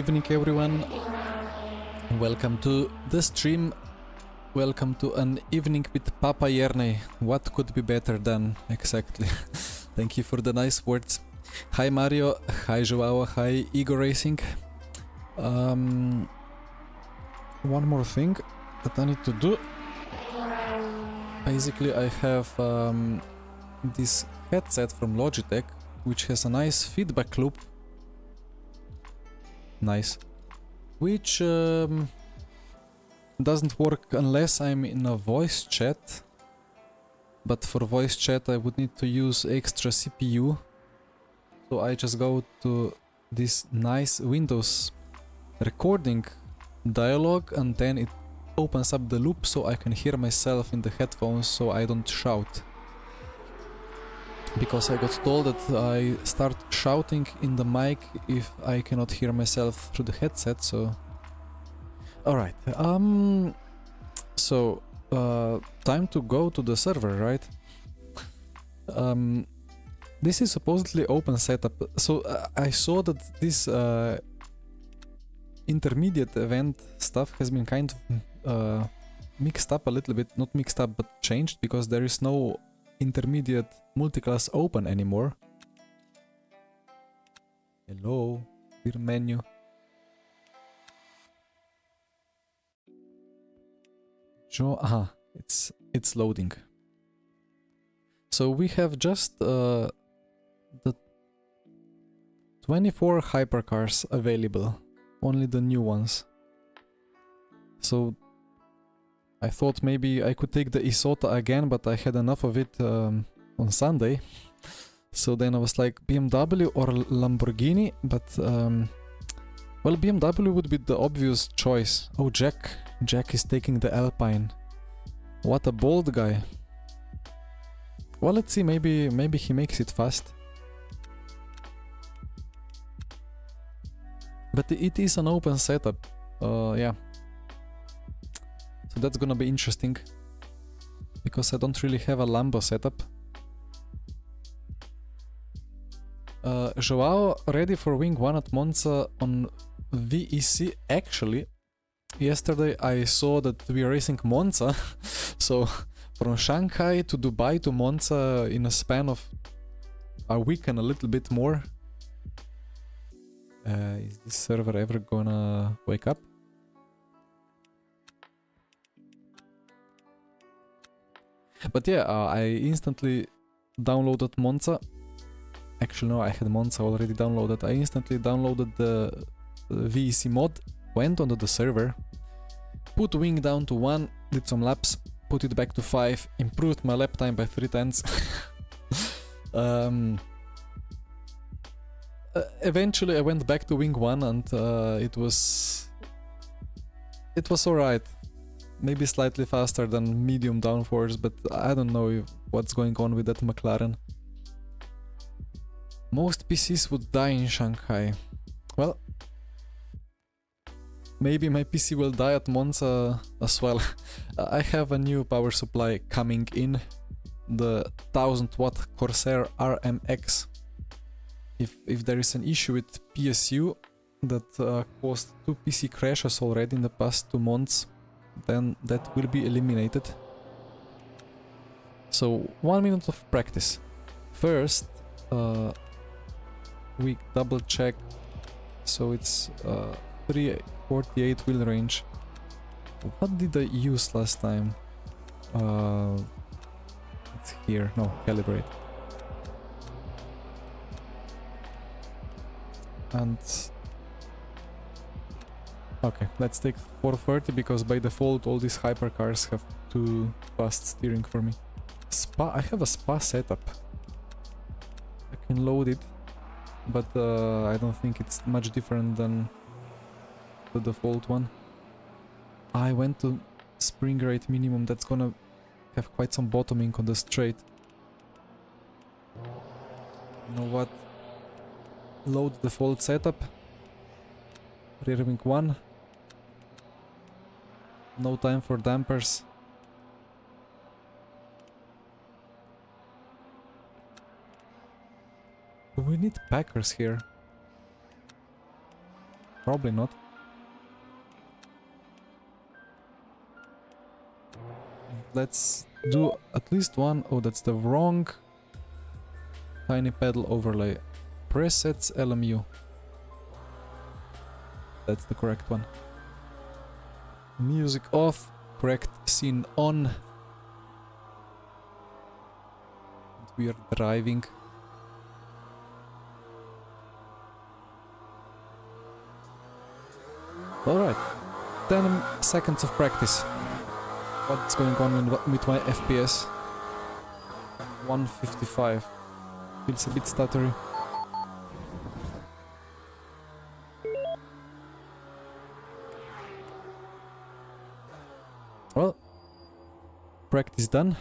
evening, everyone. Welcome to the stream. Welcome to an evening with Papa Yerne. What could be better than exactly? Thank you for the nice words. Hi Mario, hi Joao, hi Ego Racing. One more thing that I need to do. Basically, I have this headset from Logitech, which has a nice feedback loop. Nice. Which doesn't work unless I'm in a voice chat. But for voice chat I would need to use extra CPU. So I just go to this nice Windows recording dialog and then it opens up the loop so I can hear myself in the headphones so I don't shout. Because I got told that I start shouting in the mic if I cannot hear myself through the headset, so... Alright, so, time to go to the server, right? This is supposedly open setup, so I saw that this intermediate event stuff has been kind of mixed up a little bit, not mixed up but changed, because there is no intermediate multiclass open anymore. Hello, dear menu. Aha, it's loading. So we have just the 24 hypercars available, only the new ones. So I thought maybe I could take the Isota again, but I had enough of it on Sunday. So then I was like BMW or Lamborghini, but well, BMW would be the obvious choice. Oh, Jack is taking the Alpine. What a bold guy. Well, let's see, maybe he makes it fast. But it is an open setup, yeah. So that's gonna be interesting, because I don't really have a Lambo setup. Joao ready for Wing 1 at Monza on VEC. Actually, yesterday I saw that we are racing Monza, so from Shanghai to Dubai to Monza in a span of a week and a little bit more. Is this server ever gonna wake up? But yeah, I instantly downloaded Monza. Actually no, I had Monza already downloaded. I instantly downloaded the VEC mod, went onto the server, put wing down to 1, did some laps, put it back to 5, improved my lap time by 3/10. Eventually I went back to wing 1 and it was alright. Maybe slightly faster than medium downforce, but I don't know what's going on with that McLaren. Most PCs would die in Shanghai. Well, maybe my PC will die at Monza as well. I have a new power supply coming in, the 1000 watt Corsair RMX. If there is an issue with PSU that caused 2 PC crashes already in the past 2 months, then that will be eliminated. So 1 minute of practice. First, we double check, so it's 348 wheel range. What did I use last time? It's here, no, calibrate. And okay, let's take 430 because by default all these hypercars have too fast steering for me. Spa, I have a Spa setup. I can load it, but I don't think it's much different than the default one. I went to spring rate minimum, that's gonna have quite some bottoming on the straight. You know what? Load default setup. Rear wing 1. No time for dampers. Do we need packers here? Probably not. Let's do at least one. Oh, that's the wrong tiny pedal overlay. Presets LMU. That's the correct one. Music off, correct scene on. We are driving. Alright, 10 seconds of practice. What's going on with my FPS? 155. Feels a bit stuttery. Well, practice done.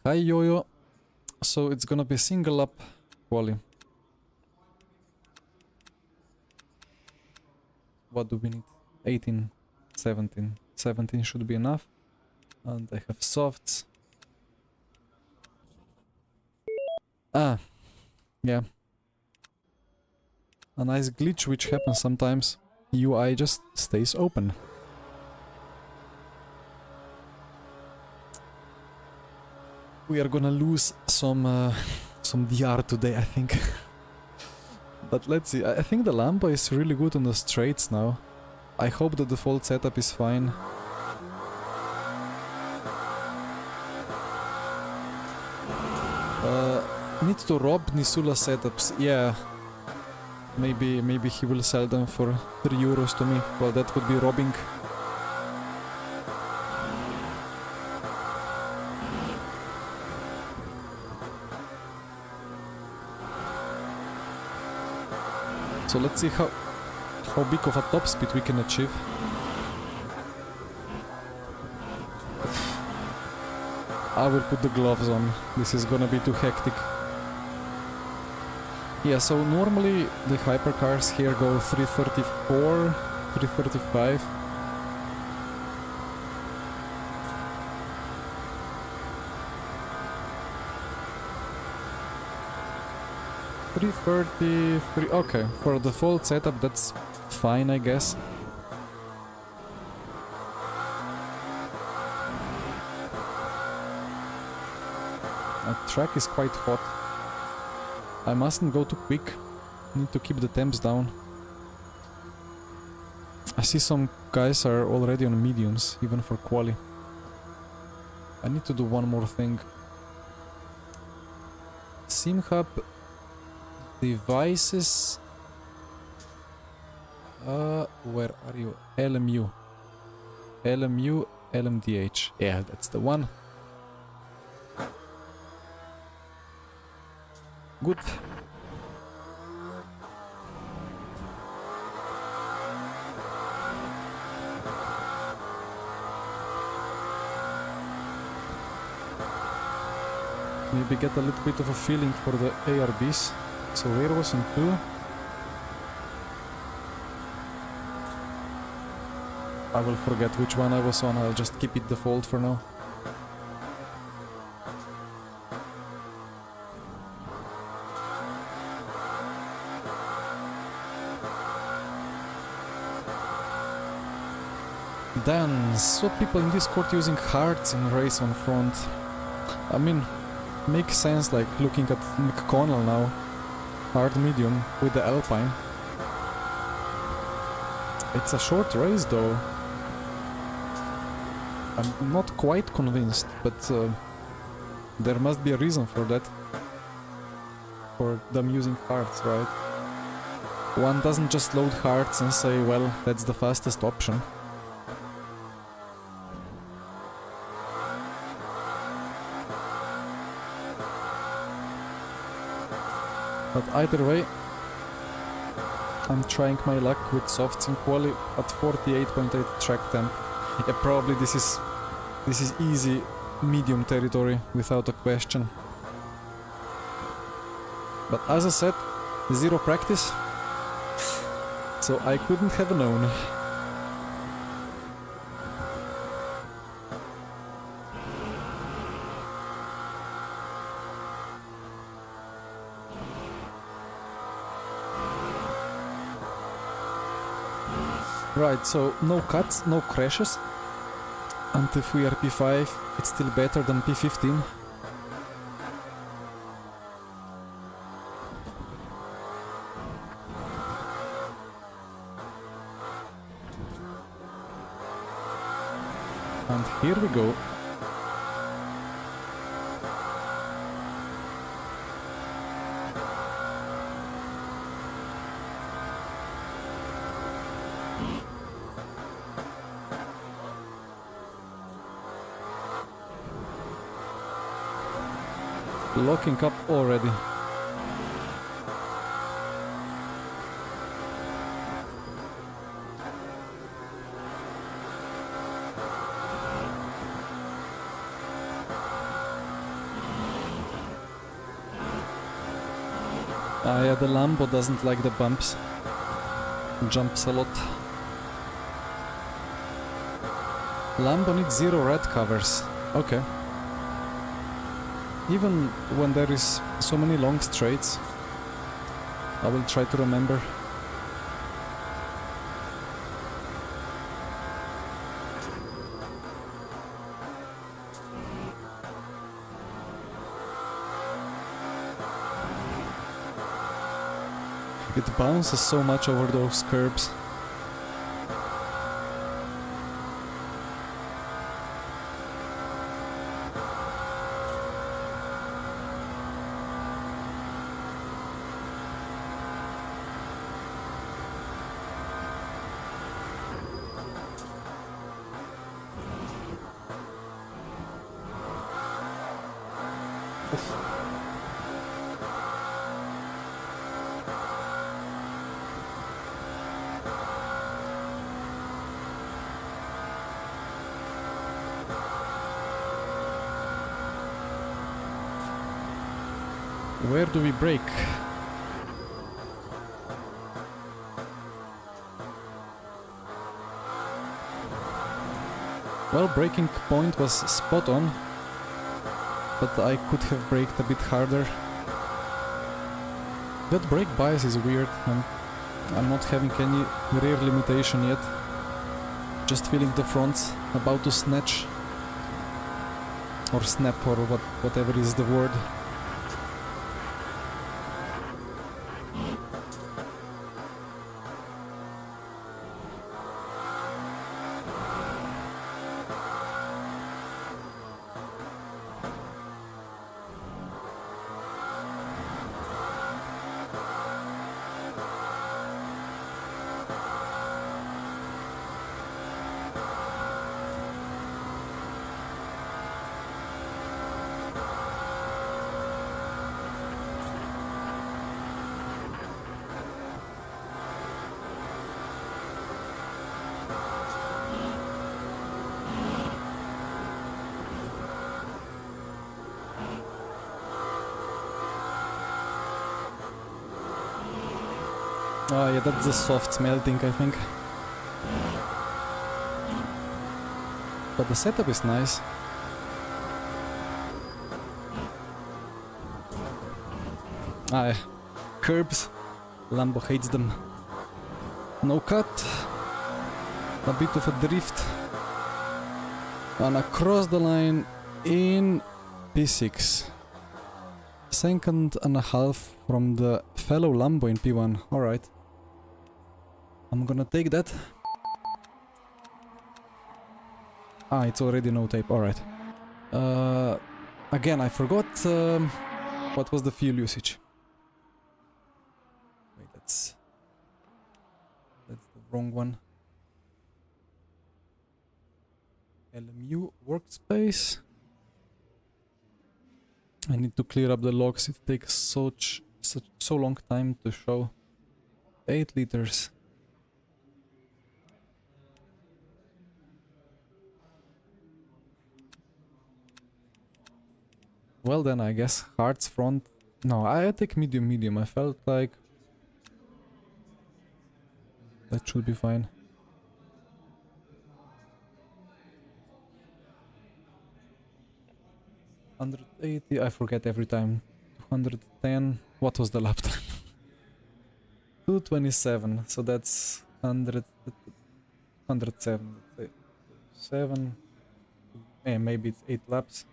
Hi Yo-Yo. So it's gonna be single up quali. What do we need? 18, 17. 17 should be enough. And I have softs. Ah, yeah. A nice glitch which happens sometimes. UI just stays open. We are gonna lose some DR today, I think. But let's see. I think the Lambo is really good on the straights now. I hope the default setup is fine. Need to rob Nisula setups. Yeah. Maybe he will sell them for 3 euros to me. Well, that would be robbing. So let's see how big of a top speed we can achieve. I will put the gloves on. This is gonna be too hectic. Yeah, so normally the hypercars here go 334, 335. Okay, for the default setup that's fine, I guess. The track is quite hot. I mustn't go too quick. Need to keep the temps down. I see some guys are already on mediums, even for quali. I need to do one more thing. Sim hub devices. Where are you? LMU. LMU, LMDH. Yeah, that's the one. Good. Maybe get a little bit of a feeling for the ARBs. So where was in 2? I will forget which one I was on, I'll just keep it default for now. Then, saw people in Discord using hearts in race on front. I mean, makes sense, like looking at McConnell now. Hard medium with the Alpine. It's a short race though. I'm not quite convinced, but there must be a reason for that. For them using hearts, right? One doesn't just load hearts and say, well, that's the fastest option. But either way, I'm trying my luck with softs in quali at 48.8 track temp. Yeah, probably this is easy medium territory without a question. But as I said, 0 practice, so I couldn't have known. Right, so no cuts, no crashes. And if we are P5, it's still better than P15. And here we go. Locking up already. Yeah, the Lambo doesn't like the bumps. Jumps a lot. Lambo needs 0 red covers. Okay. Even when there is so many long straights, I will try to remember. It bounces so much over those curbs. Where do we brake? Well, braking point was spot on, but I could have braked a bit harder. That brake bias is weird. I'm not having any rear limitation yet. Just feeling the fronts about to snatch. Or snap, or whatever is the word. Oh yeah, that's the soft smelting, I think. But the setup is nice. Ah, curbs. Lambo hates them. No cut. A bit of a drift. And across the line in P6. Second and a half from the fellow Lambo in P1. Alright. I'm gonna take that. Ah, it's already no tape. Alright. Again, I forgot what was the fuel usage. Wait, that's the wrong one. LMU workspace. I need to clear up the logs. It takes so long time to show. 8 liters. Well then, I guess hearts front. No, I take medium. I felt like that should be fine. $180, I forget every time. 210. What was the lap time? 227. So that's 100. 107, let's say 7, maybe it's 8 laps.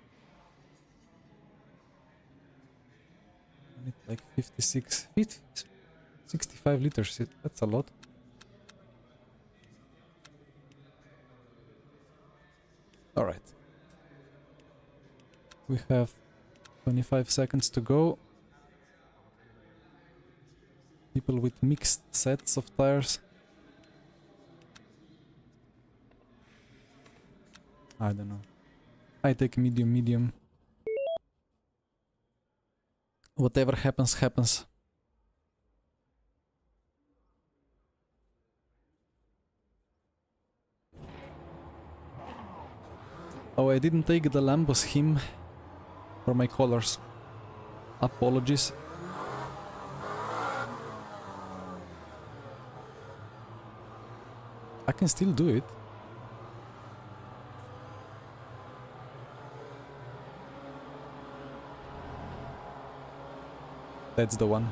I need like 56 feet, 65 liters, that's a lot. Alright. We have 25 seconds to go. People with mixed sets of tires. I don't know. I take medium. Whatever happens, happens. Oh, I didn't take the Lambo's hymn for my colors. Apologies. I can still do it. That's the one.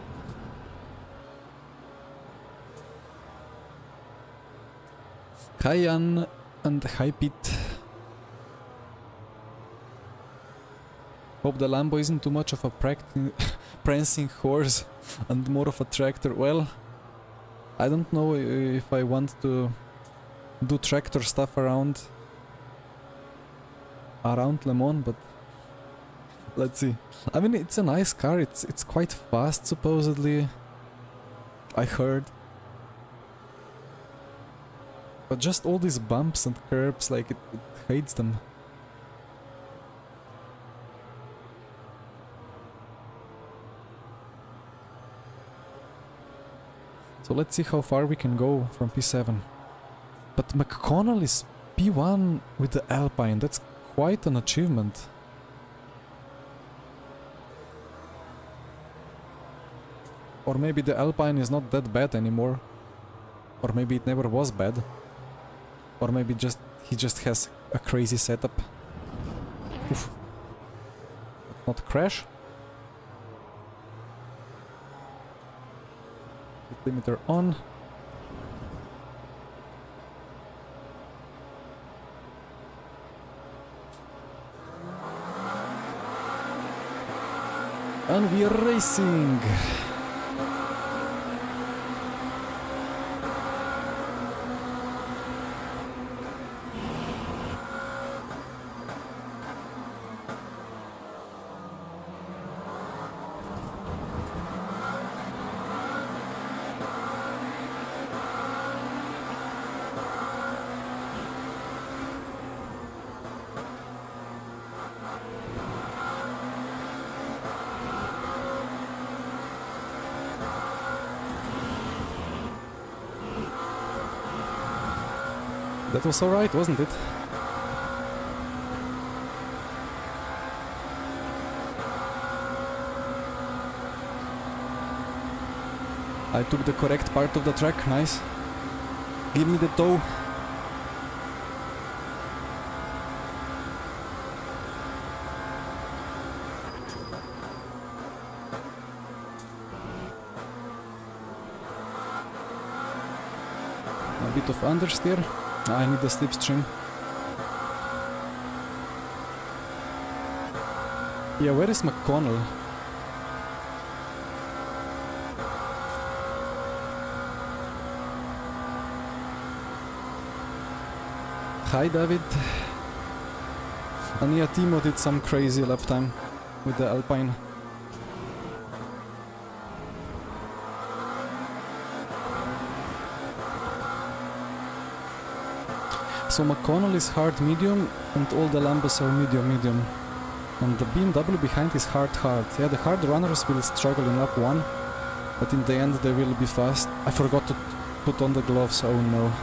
Hi Jan and hi Pete. Hope the Lambo isn't too much of a prancing horse and more of a tractor. Well, I don't know if I want to do tractor stuff around Le Mans, but let's see. I mean, it's a nice car. It's quite fast, supposedly. I heard. But just all these bumps and curbs, like it hates them. So let's see how far we can go from P7. But McConnell is P1 with the Alpine. That's quite an achievement. Or maybe the Alpine is not that bad anymore. Or maybe it never was bad. Or maybe he just has a crazy setup. Oof. Not crash. Limiter on. And we are racing. That was alright, wasn't it? I took the correct part of the track, nice. Give me the toe. A bit of understeer. I need the slipstream. Yeah, where is McConnell? Hi David. And yeah, Timo did some crazy lap time with the Alpine. So McConnell is hard medium and all the Lambos are medium. And the BMW behind is hard. Yeah, the hard runners will struggle in lap 1, but in the end they will be fast. I forgot to put on the gloves, oh no.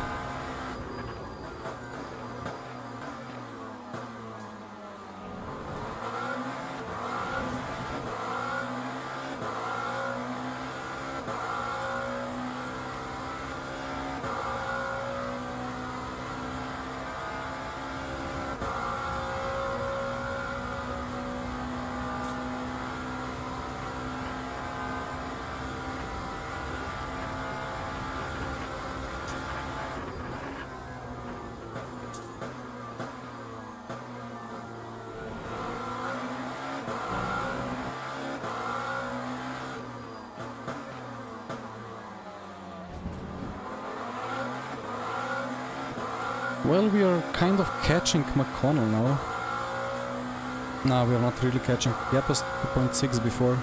Well, we are kind of catching McConnell now. No, we are not really catching. Gap was 2.6 before.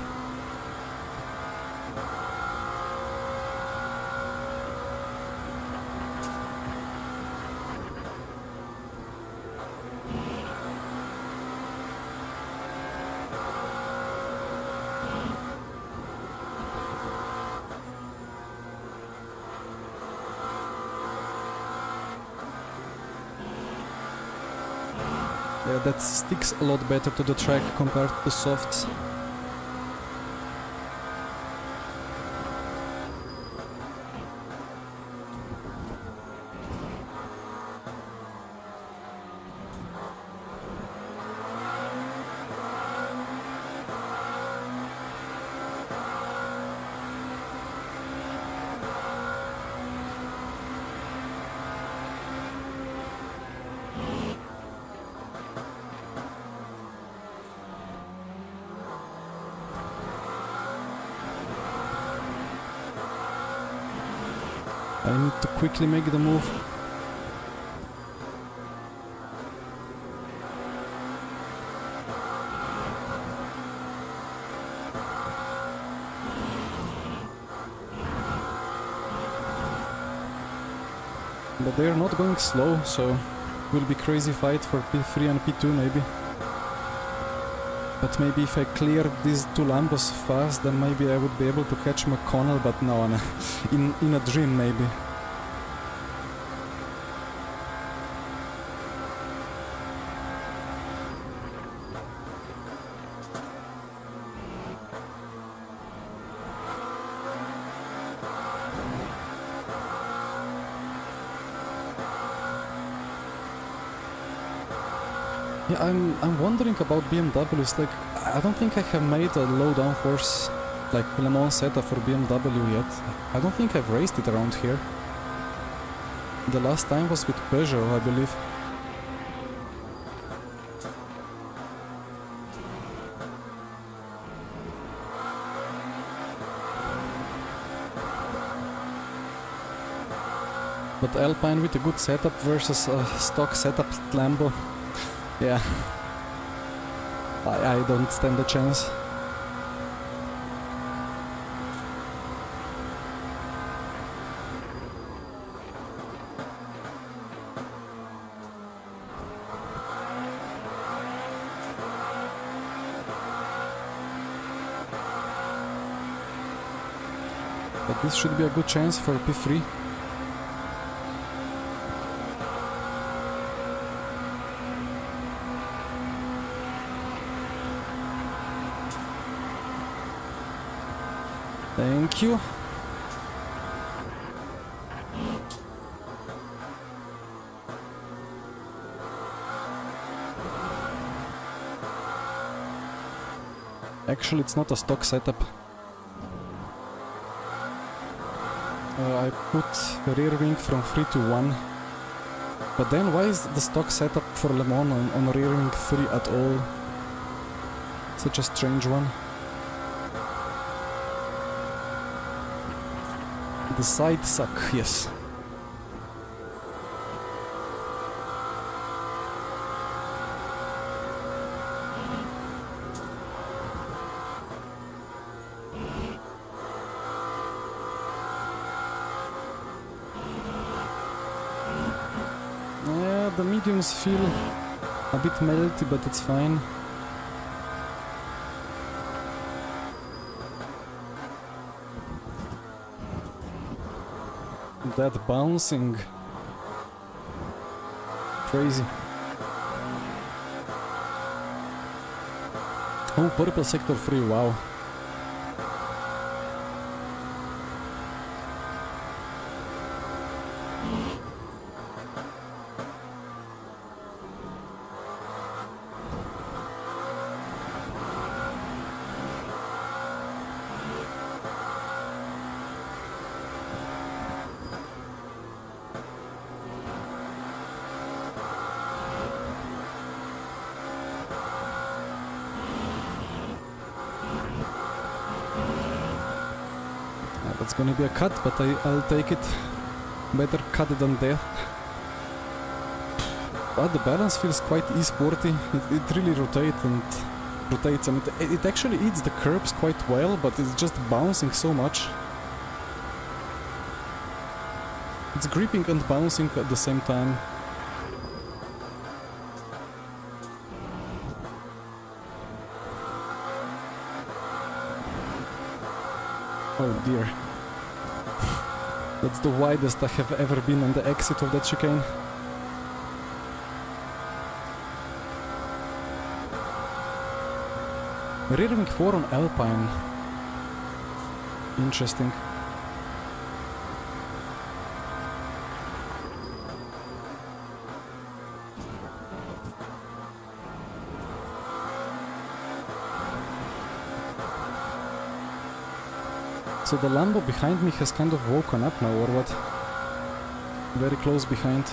Yeah, that sticks a lot better to the track compared to the softs. I need to quickly make the move. But they are not going slow, so it will be crazy fight for P3 and P2 maybe. But maybe if I clear these two Lambos fast, then maybe I would be able to catch McConnell, but no, no. in a dream maybe. Yeah, I'm wondering about BMWs. Like, I don't think I have made a low downforce like Le Mans setup for BMW yet. I don't think I've raced it around here. The last time was with Peugeot, I believe. But Alpine with a good setup versus a stock setup Lambo. Yeah, I don't stand a chance. But this should be a good chance for P3. Thank you. Actually, it's not a stock setup. I put rear wing from 3 to 1. But then why is the stock setup for Le Mans on rear wing 3 at all? Such a strange one. The side suck, yes. Yeah, the mediums feel a bit melty, but it's fine. That bouncing. Crazy. Oh, purple sector 3, wow. That's gonna be a cut, but I'll take it. Better cut than death. But the balance feels quite e-sporty. It really rotates and it actually eats the curbs quite well, but it's just bouncing so much. It's gripping and bouncing at the same time. Oh dear. That's the widest I have ever been on the exit of that chicane. Rear wing 4 on Alpine. Interesting. So the Lambo behind me has kind of woken up now, or what? Very close behind.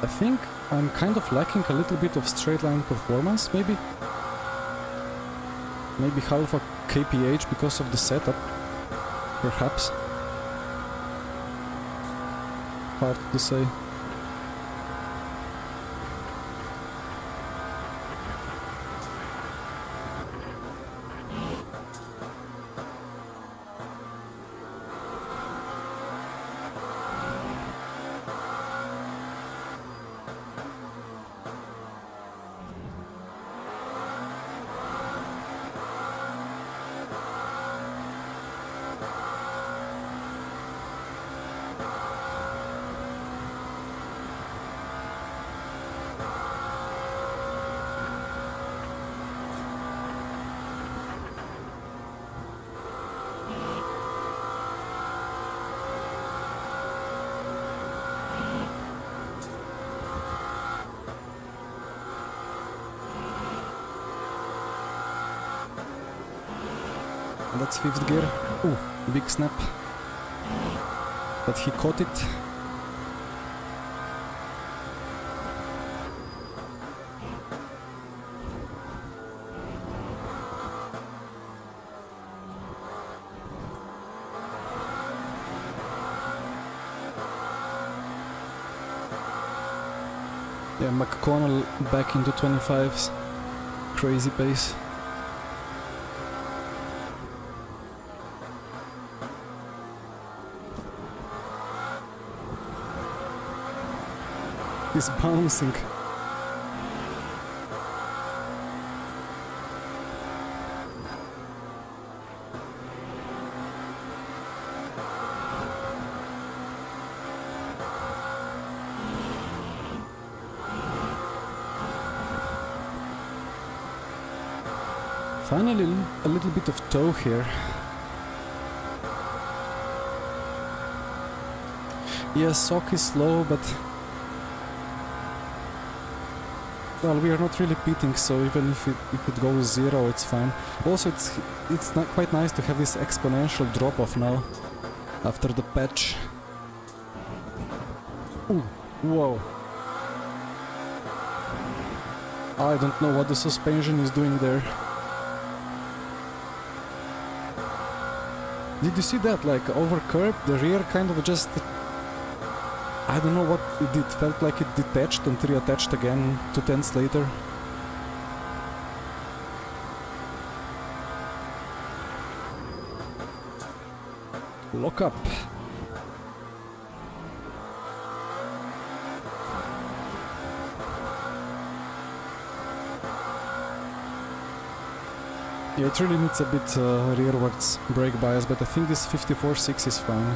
I think I'm kind of lacking a little bit of straight line performance, maybe? Maybe half a kph because of the setup, perhaps. Hard to say. That's 5th gear. Ooh, big snap. But he caught it. Yeah, McConnell back into 25s. Crazy pace. He's bouncing. Finally, a little bit of toe here. Yes, sock is slow, but well, we are not really pitting, so even if it goes 0, it's fine. Also, it's not quite nice to have this exponential drop-off now, after the patch. Ooh, whoa. I don't know what the suspension is doing there. Did you see that? Like, over curb, the rear kind of just... I don't know what it did. Felt like it detached and reattached again 2 tenths later. Lock up. Yeah, it really needs a bit rearwards brake bias, but I think this 54.6 is fine.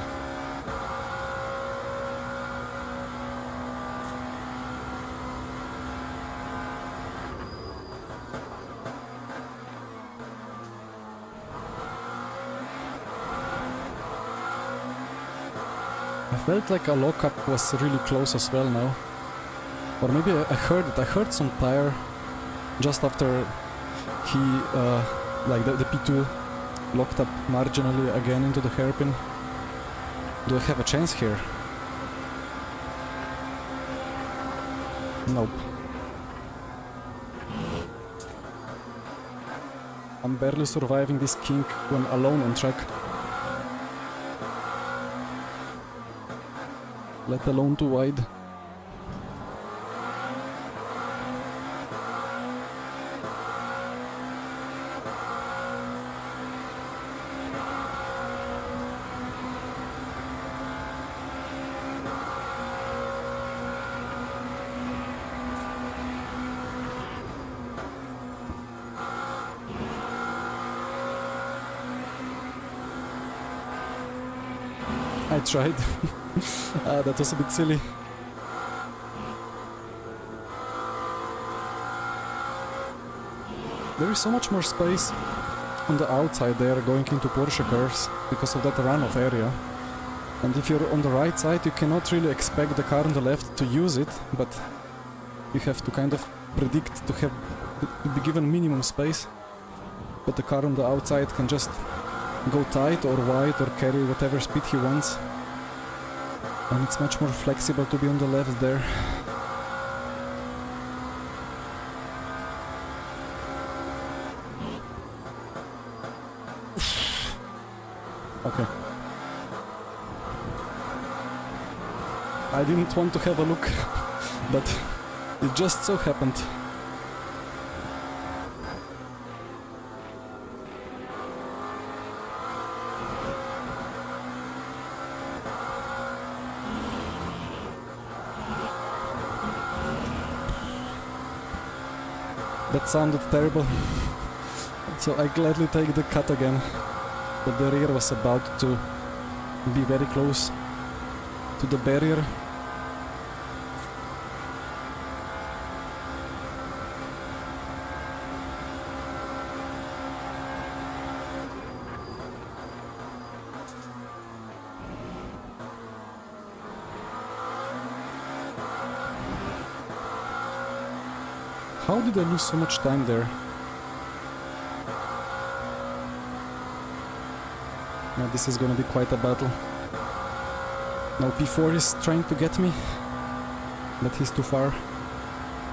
I felt like a lockup was really close as well now. Or maybe I heard it. I heard some tire just after he, like the P2 locked up marginally again into the hairpin. Do I have a chance here? Nope. I'm barely surviving this kink when alone on track. Let alone too wide. I tried. That was a bit silly. There is so much more space on the outside there going into Porsche curves because of that runoff area. And if you're on the right side, you cannot really expect the car on the left to use it, but you have to kind of predict to be given minimum space. But the car on the outside can just go tight or wide or carry whatever speed he wants. And it's much more flexible to be on the left there. Okay. I didn't want to have a look, but it just so happened. That sounded terrible, so I gladly take the cut again, but the rear was about to be very close to the barrier. How did I lose so much time there? Now this is gonna be quite a battle. Now P4 is trying to get me, but he's too far,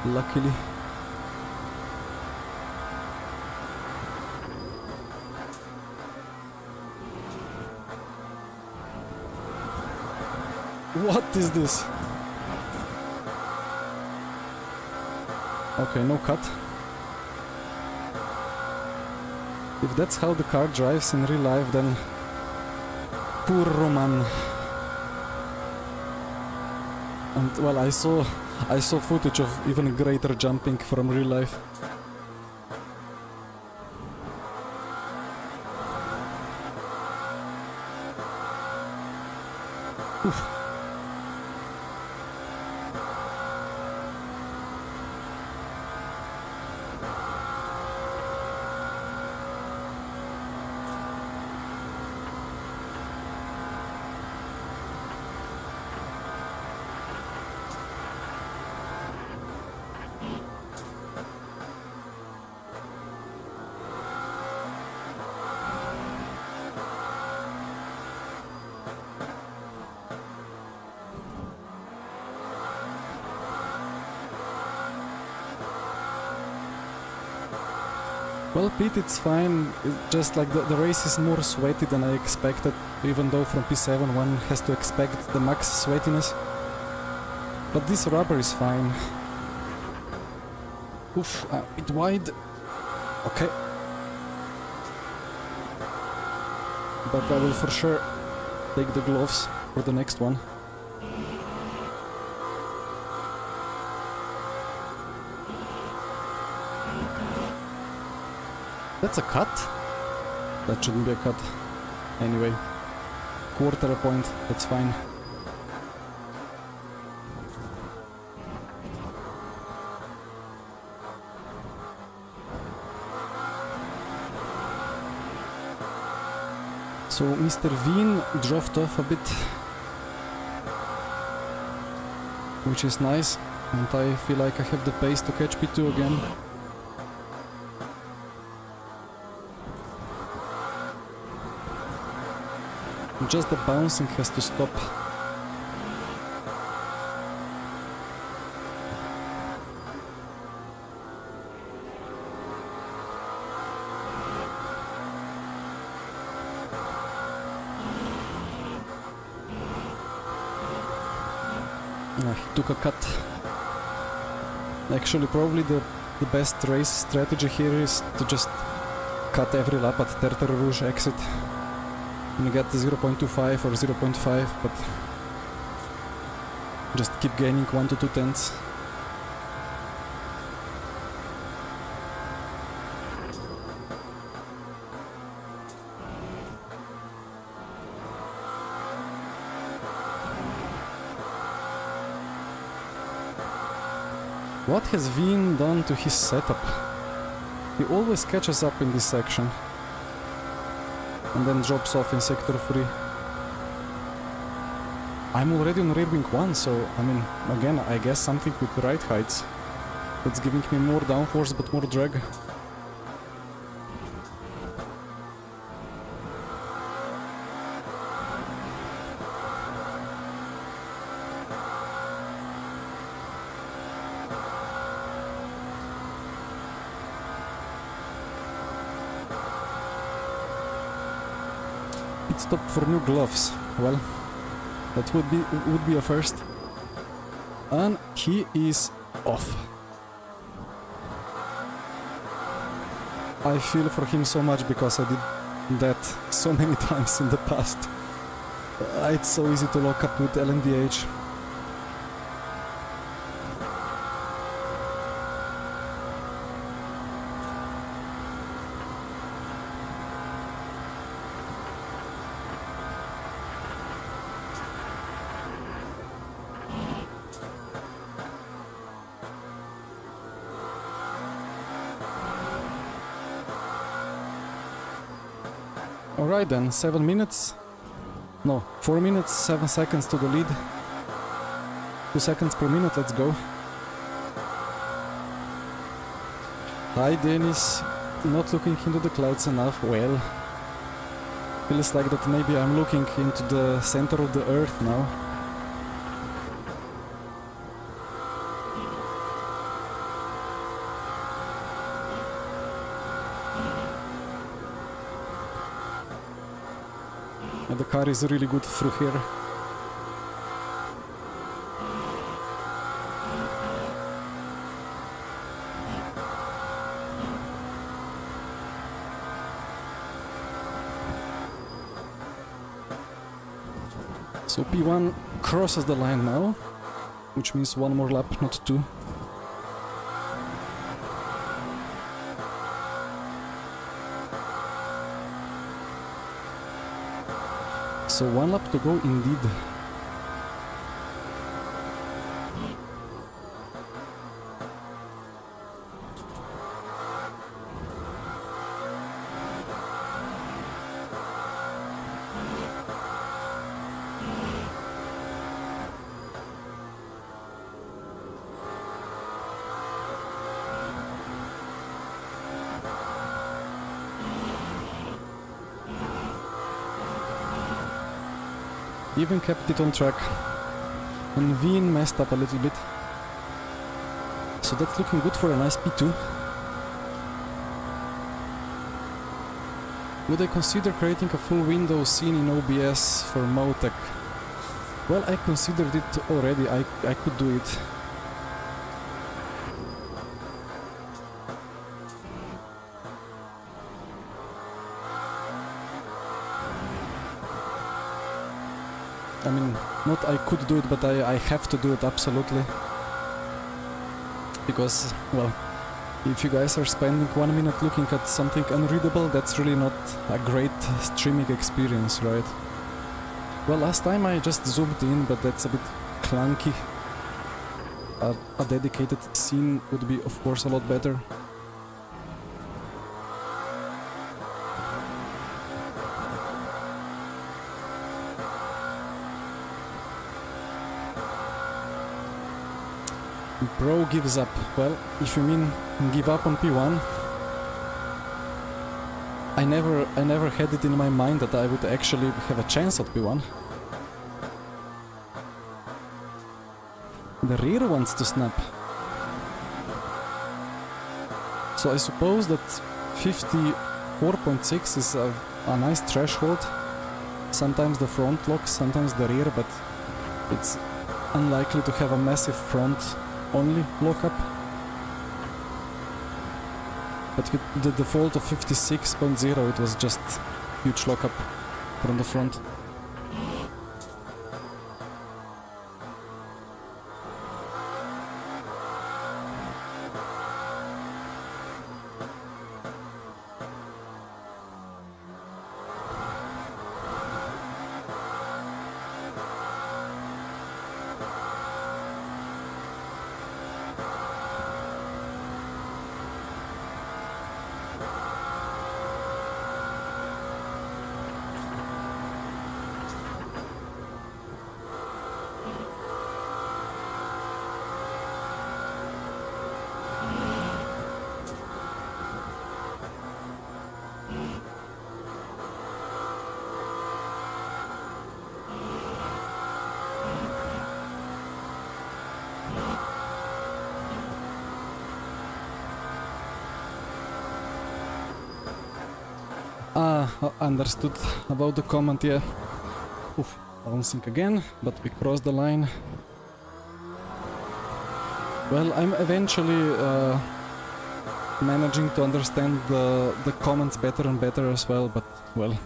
luckily. What is this? Okay, no cut. If that's how the car drives in real life, then poor Roman. And well, I saw footage of even greater jumping from real life. Oof. Well, Pete, it's fine. It's just like the race is more sweaty than I expected, even though from P7 one has to expect the max sweatiness. But this rubber is fine. Oof, a bit wide. Okay. But I will for sure take the gloves for the next one. That's a cut? That shouldn't be a cut. Anyway, quarter a point, that's fine. So Mr. Veen dropped off a bit, which is nice, and I feel like I have the pace to catch P2 again. Just the bouncing has to stop. He took a cut. Actually, probably the best race strategy here is to just cut every lap at Tertre Rouge exit and get 0.25 or 0.5, but just keep gaining 1 to 2 tenths. What has Veen done to his setup? He always catches up in this section and then drops off in sector 3. I'm already on rear wing 1, so I mean, again, I guess something with the right heights. It's giving me more downforce but more drag. Pit stop for new gloves. Well, that would be a first. And he is off. I feel for him so much because I did that so many times in the past. It's so easy to lock up with LMDH. Alright then, 7 minutes. No, 4 minutes, 7 seconds to the lead. 2 seconds per minute, let's go. Hi Dennis, not looking into the clouds enough. Well, feels like that maybe I'm looking into the center of the earth now. And the car is really good through here. So P1 crosses the line now, which means 1 more lap, not 2. So 1 lap to go indeed. Even kept it on track, and Veen messed up a little bit, so that's looking good for a nice P2. Would I consider creating a full window scene in OBS for Motec? Well, I considered it already, I could do it. I mean, not I could do it, but I have to do it, absolutely. Because, well, if you guys are spending 1 minute looking at something unreadable, that's really not a great streaming experience, right? Well, last time I just zoomed in, but that's a bit clunky. A dedicated scene would be, of course, a lot better. Bro gives up. Well, if you mean give up on P1, I never had it in my mind that I would actually have a chance at P1. The rear wants to snap. So I suppose that 54.6 is a nice threshold. Sometimes the front locks, sometimes the rear, but it's unlikely to have a massive front only lockup. But with the default of 56.0 it was just huge lockup from the front. Understood about the comment, yeah. Oof, bouncing again, but we crossed the line. Well, I'm eventually managing to understand the comments better and better as well, but, well,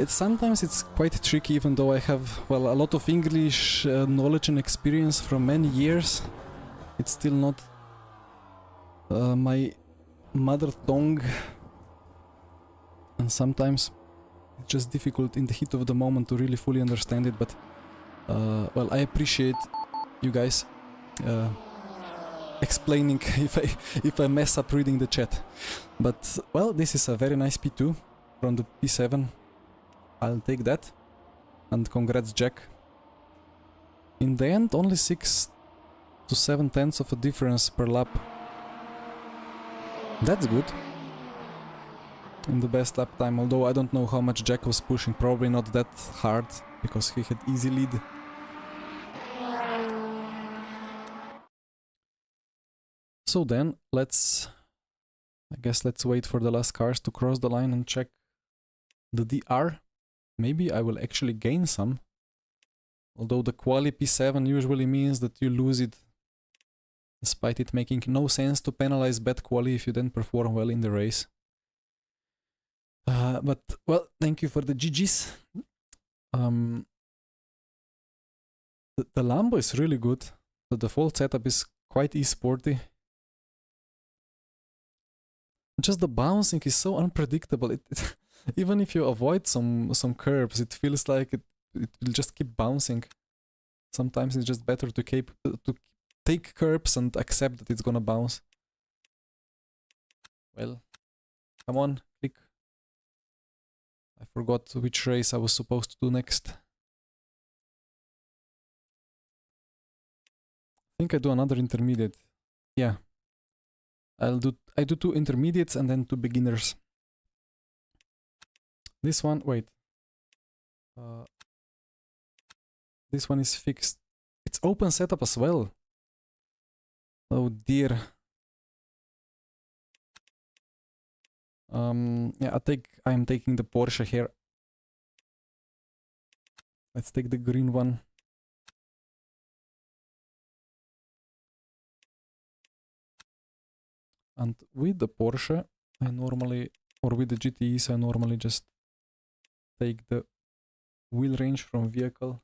sometimes it's quite tricky, even though I have, well, a lot of English knowledge and experience from many years. It's still not my mother tongue. And sometimes it's just difficult in the heat of the moment to really fully understand it, but well, I appreciate you guys explaining if I mess up reading the chat. But well, this is a very nice P2 from the P7. I'll take that. And congrats, Jack. In the end, only 6 to 7 tenths of a difference per lap. That's good. In the best lap time, although I don't know how much Jack was pushing, probably not that hard, because he had easy lead. So then, I guess let's wait for the last cars to cross the line and check the DR. Maybe I will actually gain some, although the quali P7 usually means that you lose it, despite it making no sense to penalize bad quali if you then perform well in the race. But, well, thank you for the GGs. The Lambo is really good. The default setup is quite e-sporty. Just the bouncing is so unpredictable. Even if you avoid some curves, it feels like it will just keep bouncing. Sometimes it's just better to take curbs and accept that it's gonna bounce. Well, come on, click. I forgot which race I was supposed to do next. I think I do another intermediate. Yeah. I do 2 intermediates and then 2 beginners. This one, wait. This one is fixed. It's open setup as well. Oh dear. Yeah, I'm taking the Porsche here. Let's take the green one. And with the Porsche, I normally, or with the GTEs, I normally just take the wheel range from vehicle.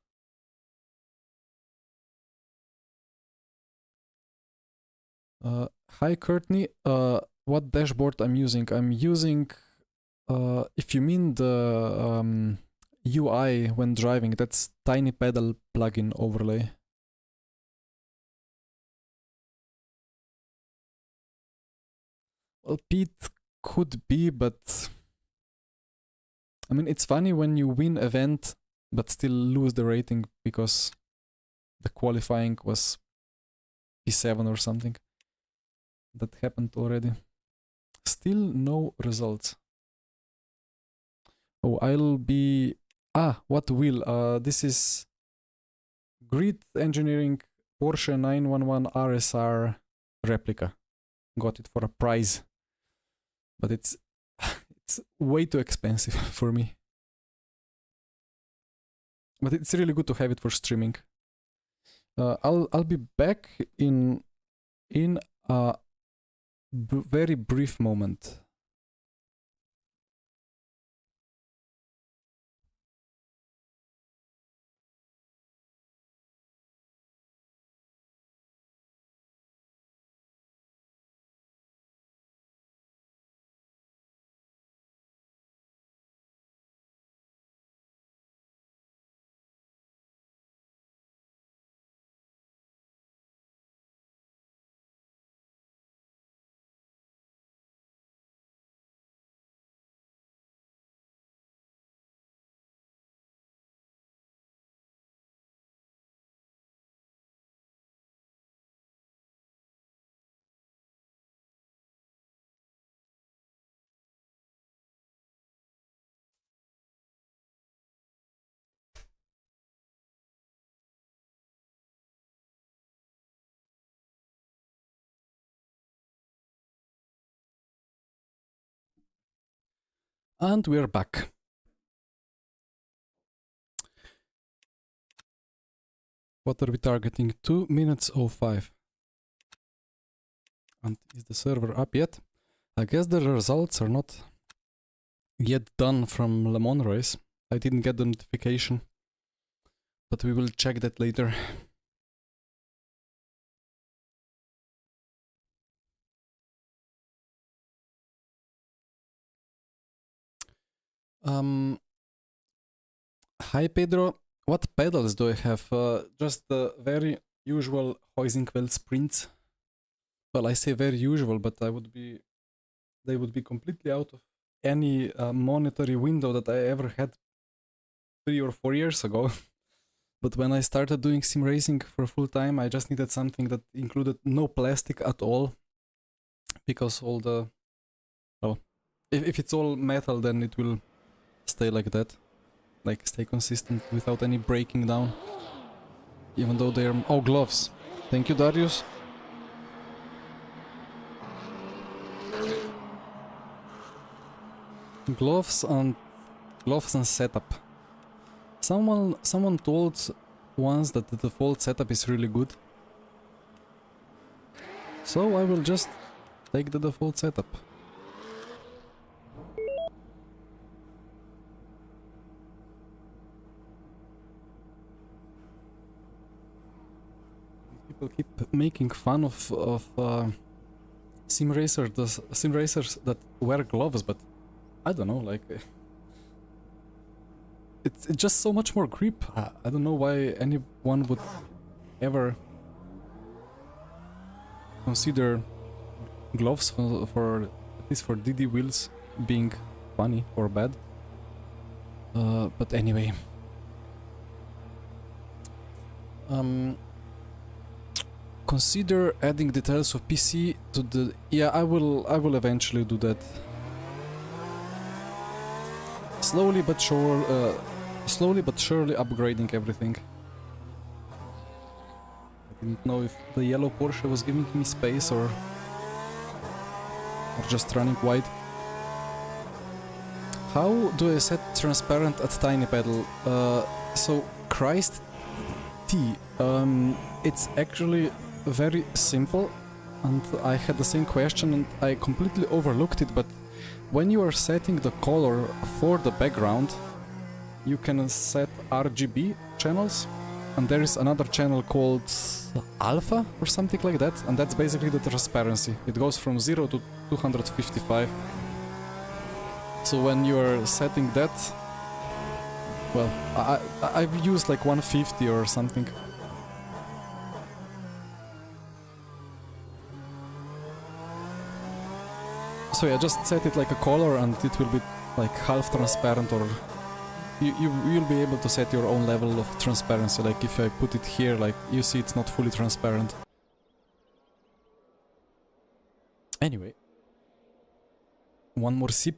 Hi Courtney, what dashboard I'm using? I'm using, if you mean the UI when driving, that's Tiny Pedal plugin overlay. Well, Pete could be, but I mean, it's funny when you win event but still lose the rating because the qualifying was P7 or something. That happened already. Still no results. Oh, I'll be... what wheel? This is Grid Engineering Porsche 911 RSR replica. Got it for a prize. But it's way too expensive for me. But it's really good to have it for streaming. I'll be back in a very brief moment. And we're back. What are we targeting? 2 minutes 05. And is the server up yet? I guess the results are not yet done from Le Mans race. I didn't get the notification, but we will check that later. Hi Pedro, what pedals do I have? Just the very usual Huizinkwell sprints. Well, I say very usual, but they would be completely out of any monetary window that I ever had 3 or 4 years ago. But when I started doing sim racing for full time, I just needed something that included no plastic at all, because all the, well, if it's all metal, then it will stay like that, like stay consistent without any breaking down. Even though they're, oh, gloves. Thank you, Darius. Gloves and setup. Someone told once that the default setup is really good, so I will just take the default setup. People keep making fun of sim racers that wear gloves, but I don't know, like it's just so much more grip. I don't know why anyone would ever consider gloves for at least for DD wheels being funny or bad. But anyway, consider adding details of PC to the. Yeah, I will eventually do that. Slowly but surely upgrading everything. I didn't know if the yellow Porsche was giving me space or just running wide. How do I set transparent at tiny pedal? So Christ T. It's actually very simple, and I had the same question and I completely overlooked it, but when you are setting the color for the background, you can set RGB channels, and there is another channel called Alpha or something like that, and that's basically the transparency. It goes from 0 to 255. So when you are setting that, well, I've used like 150 or something. So yeah, just set it like a color and it will be like half transparent, or you'll be able to set your own level of transparency. Like if I put it here, like you see it's not fully transparent. Anyway, one more sip.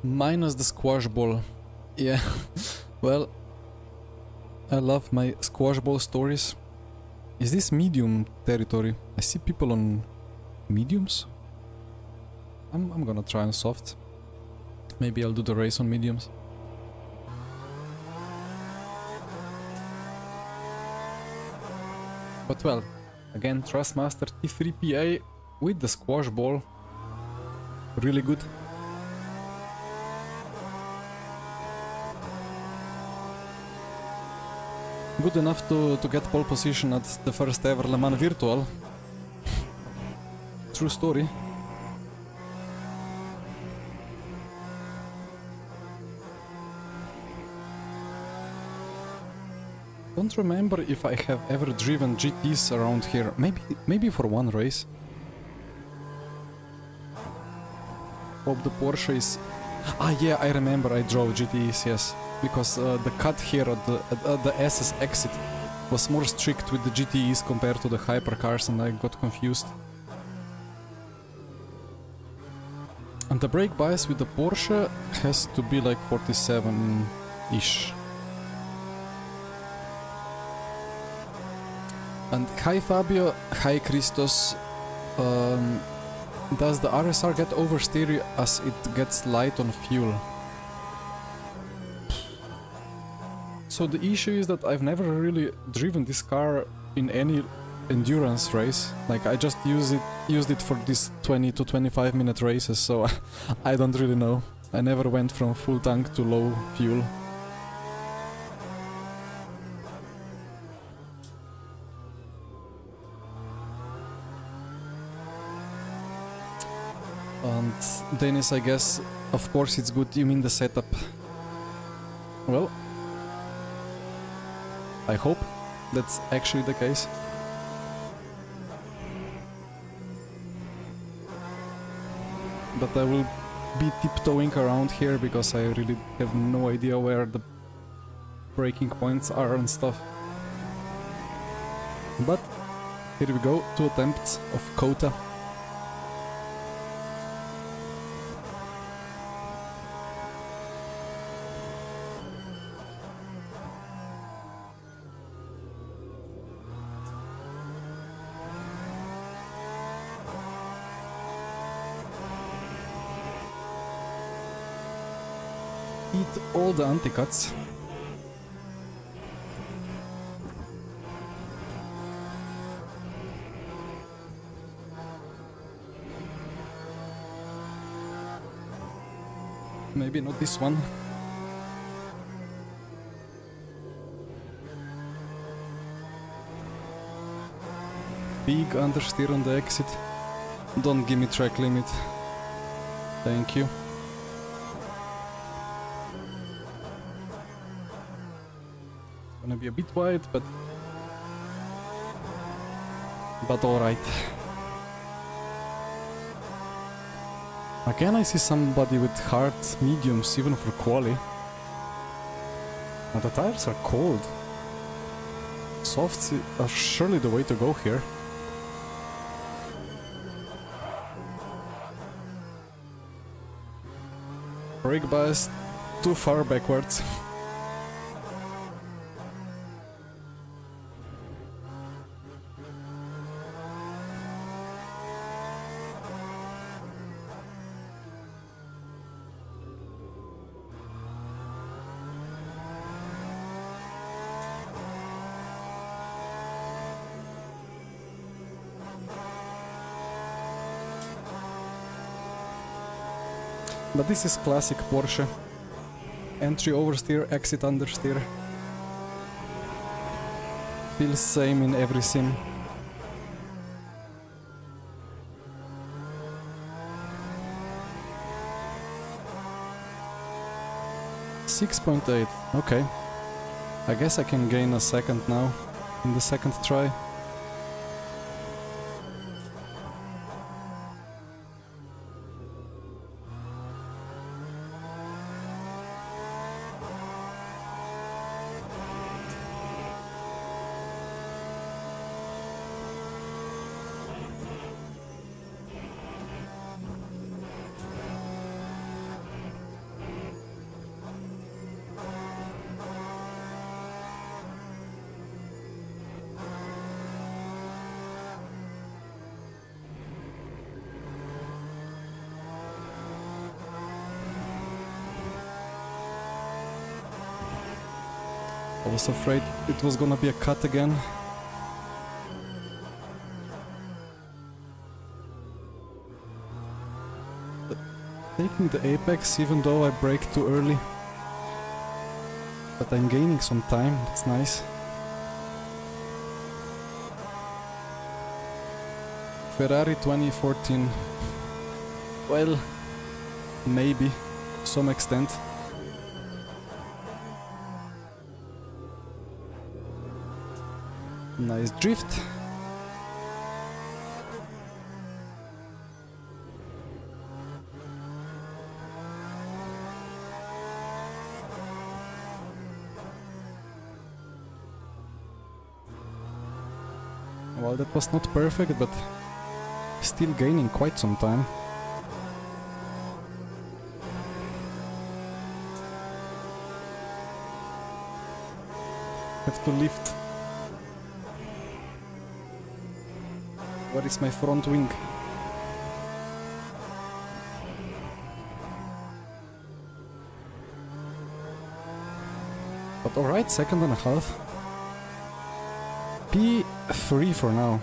Minus the squash ball. Yeah, well, I love my squash ball stories. Is this medium territory? I see people on mediums? I'm gonna try on soft. Maybe I'll do the race on mediums. But well, again, Trustmaster T3PA with the squash ball. Really good. Good enough to get pole position at the first ever Le Mans Virtual. True story. Don't remember if I have ever driven GTs around here. Maybe for one race. Hope the Porsche is... Ah yeah, I remember I drove GTs, yes. Because the cut here at the SS exit was more strict with the GTEs compared to the hypercars, and I got confused. And the brake bias with the Porsche has to be like 47-ish. And hi Fabio, hi Christos. Does the RSR get oversteer as it gets light on fuel? So the issue is that I've never really driven this car in any endurance race. Like I just used it for these 20 to 25 minute races, so I don't really know. I never went from full tank to low fuel. And Dennis, I guess, of course it's good, you mean the setup. Well, I hope that's actually the case. But I will be tiptoeing around here because I really have no idea where the braking points are and stuff. But here we go, 2 attempts of COTA. Eat all the anti-cuts. Maybe not this one. Big understeer on the exit. Don't give me track limit. Thank you. Gonna be a bit wide, but alright. Again, I see somebody with hard mediums, even for quali. Now the tires are cold. Softs are surely the way to go here. Brake bias too far backwards. But this is classic Porsche. Entry oversteer, exit understeer. Feels same in every sim. .8, okay. I guess I can gain a second now, in the second try. I was afraid it was gonna be a cut again. Taking the apex even though I break too early. But I'm gaining some time, that's nice. Ferrari 2014. Well, maybe, to some extent. Nice drift. Well, that was not perfect, but still gaining quite some time. Have to lift. Where is my front wing? But alright, second and a half. P3 for now.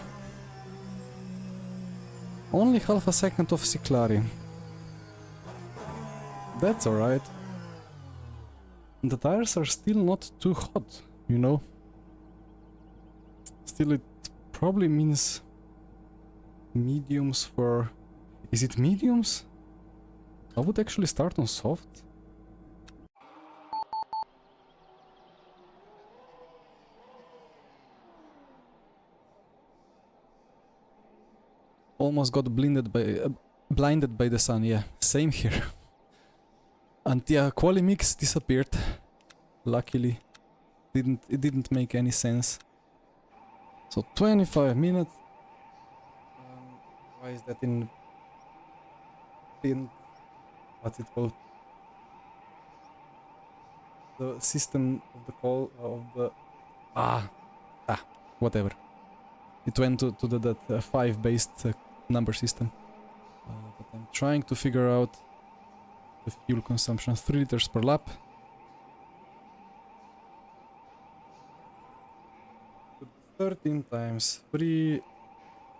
Only half a second of Ciclari. That's alright. The tires are still not too hot, you know. Still, it probably means mediums for... Is it mediums? I would actually start on soft. Almost got blinded by the sun, yeah. Same here. And yeah, quali mix disappeared. Luckily. It didn't make any sense. So 25 minutes. Why is that in what's it called? The system of the call of the whatever. It went to that 5 based number system. But I'm trying to figure out the fuel consumption. 3 liters per lap. 13 times 3,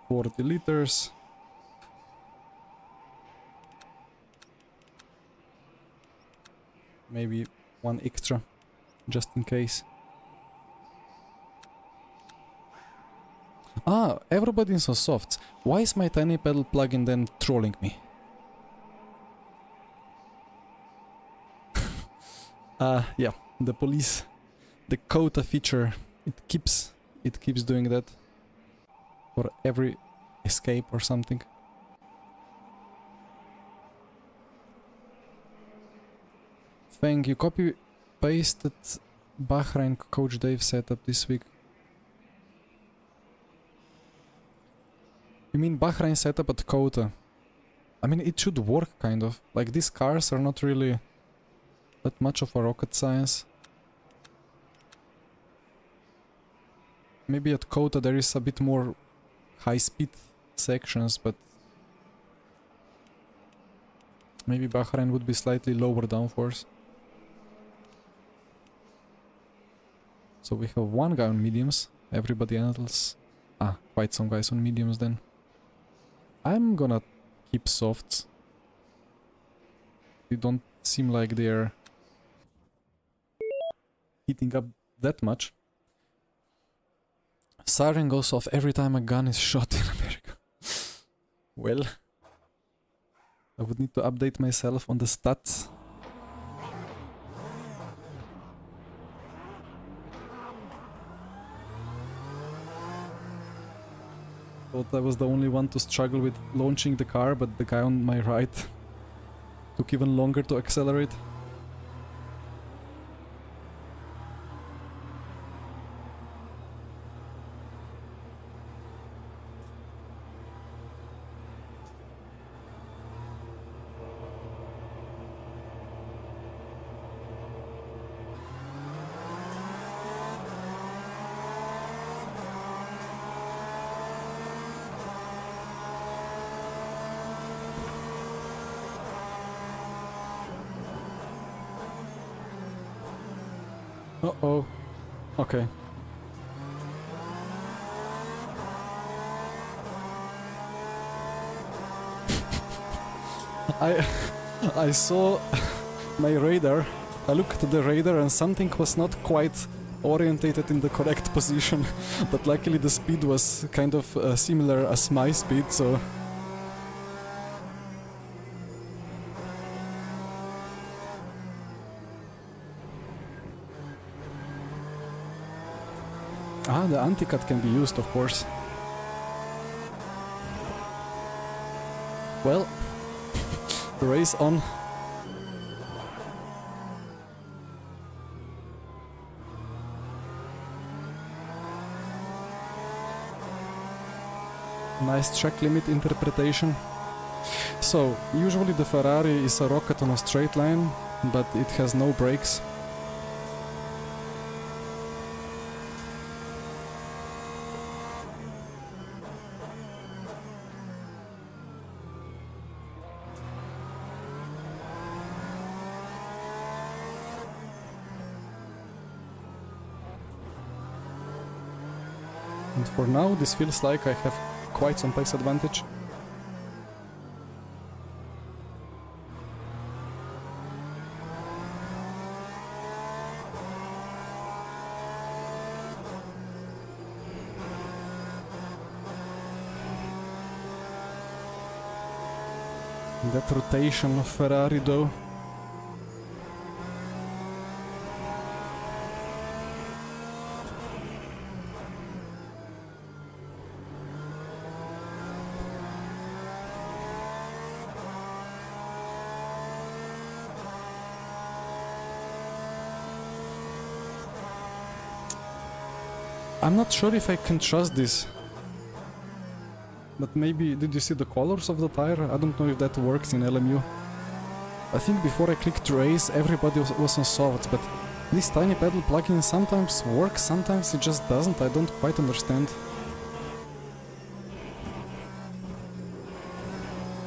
40 liters. Maybe 1 extra, just in case. Ah, everybody's on softs. Why is my tiny pedal plugin then trolling me? Yeah, the police, the COTA feature, it keeps doing that for every escape or something. Thank you. Copy pasted Bahrain Coach Dave setup this week. You mean Bahrain setup at COTA? I mean, it should work kind of. Like, these cars are not really that much of a rocket science. Maybe at COTA there is a bit more high-speed sections, but maybe Bahrain would be slightly lower downforce. So we have 1 guy on mediums, everybody else... quite some guys on mediums then. I'm gonna keep softs. They don't seem like they're heating up that much. Siren goes off every time a gun is shot in America. Well, I would need to update myself on the stats. Thought I was the only one to struggle with launching the car, but the guy on my right took even longer to accelerate. Uh-oh. Okay. I saw my radar. I looked at the radar and something was not quite orientated in the correct position, but luckily the speed was kind of similar as my speed, so... Ah, the anti-cut can be used, of course. Well, race on. Nice track limit interpretation. So, usually the Ferrari is a rocket on a straight line, but it has no brakes. And for now, this feels like I have quite some pace advantage. That rotation of Ferrari though. I'm not sure if I can trust this. But maybe, did you see the colors of the tire? I don't know if that works in LMU. I think before I clicked race, everybody was on softs, but this tiny pedal plugin sometimes works, sometimes it just doesn't. I don't quite understand.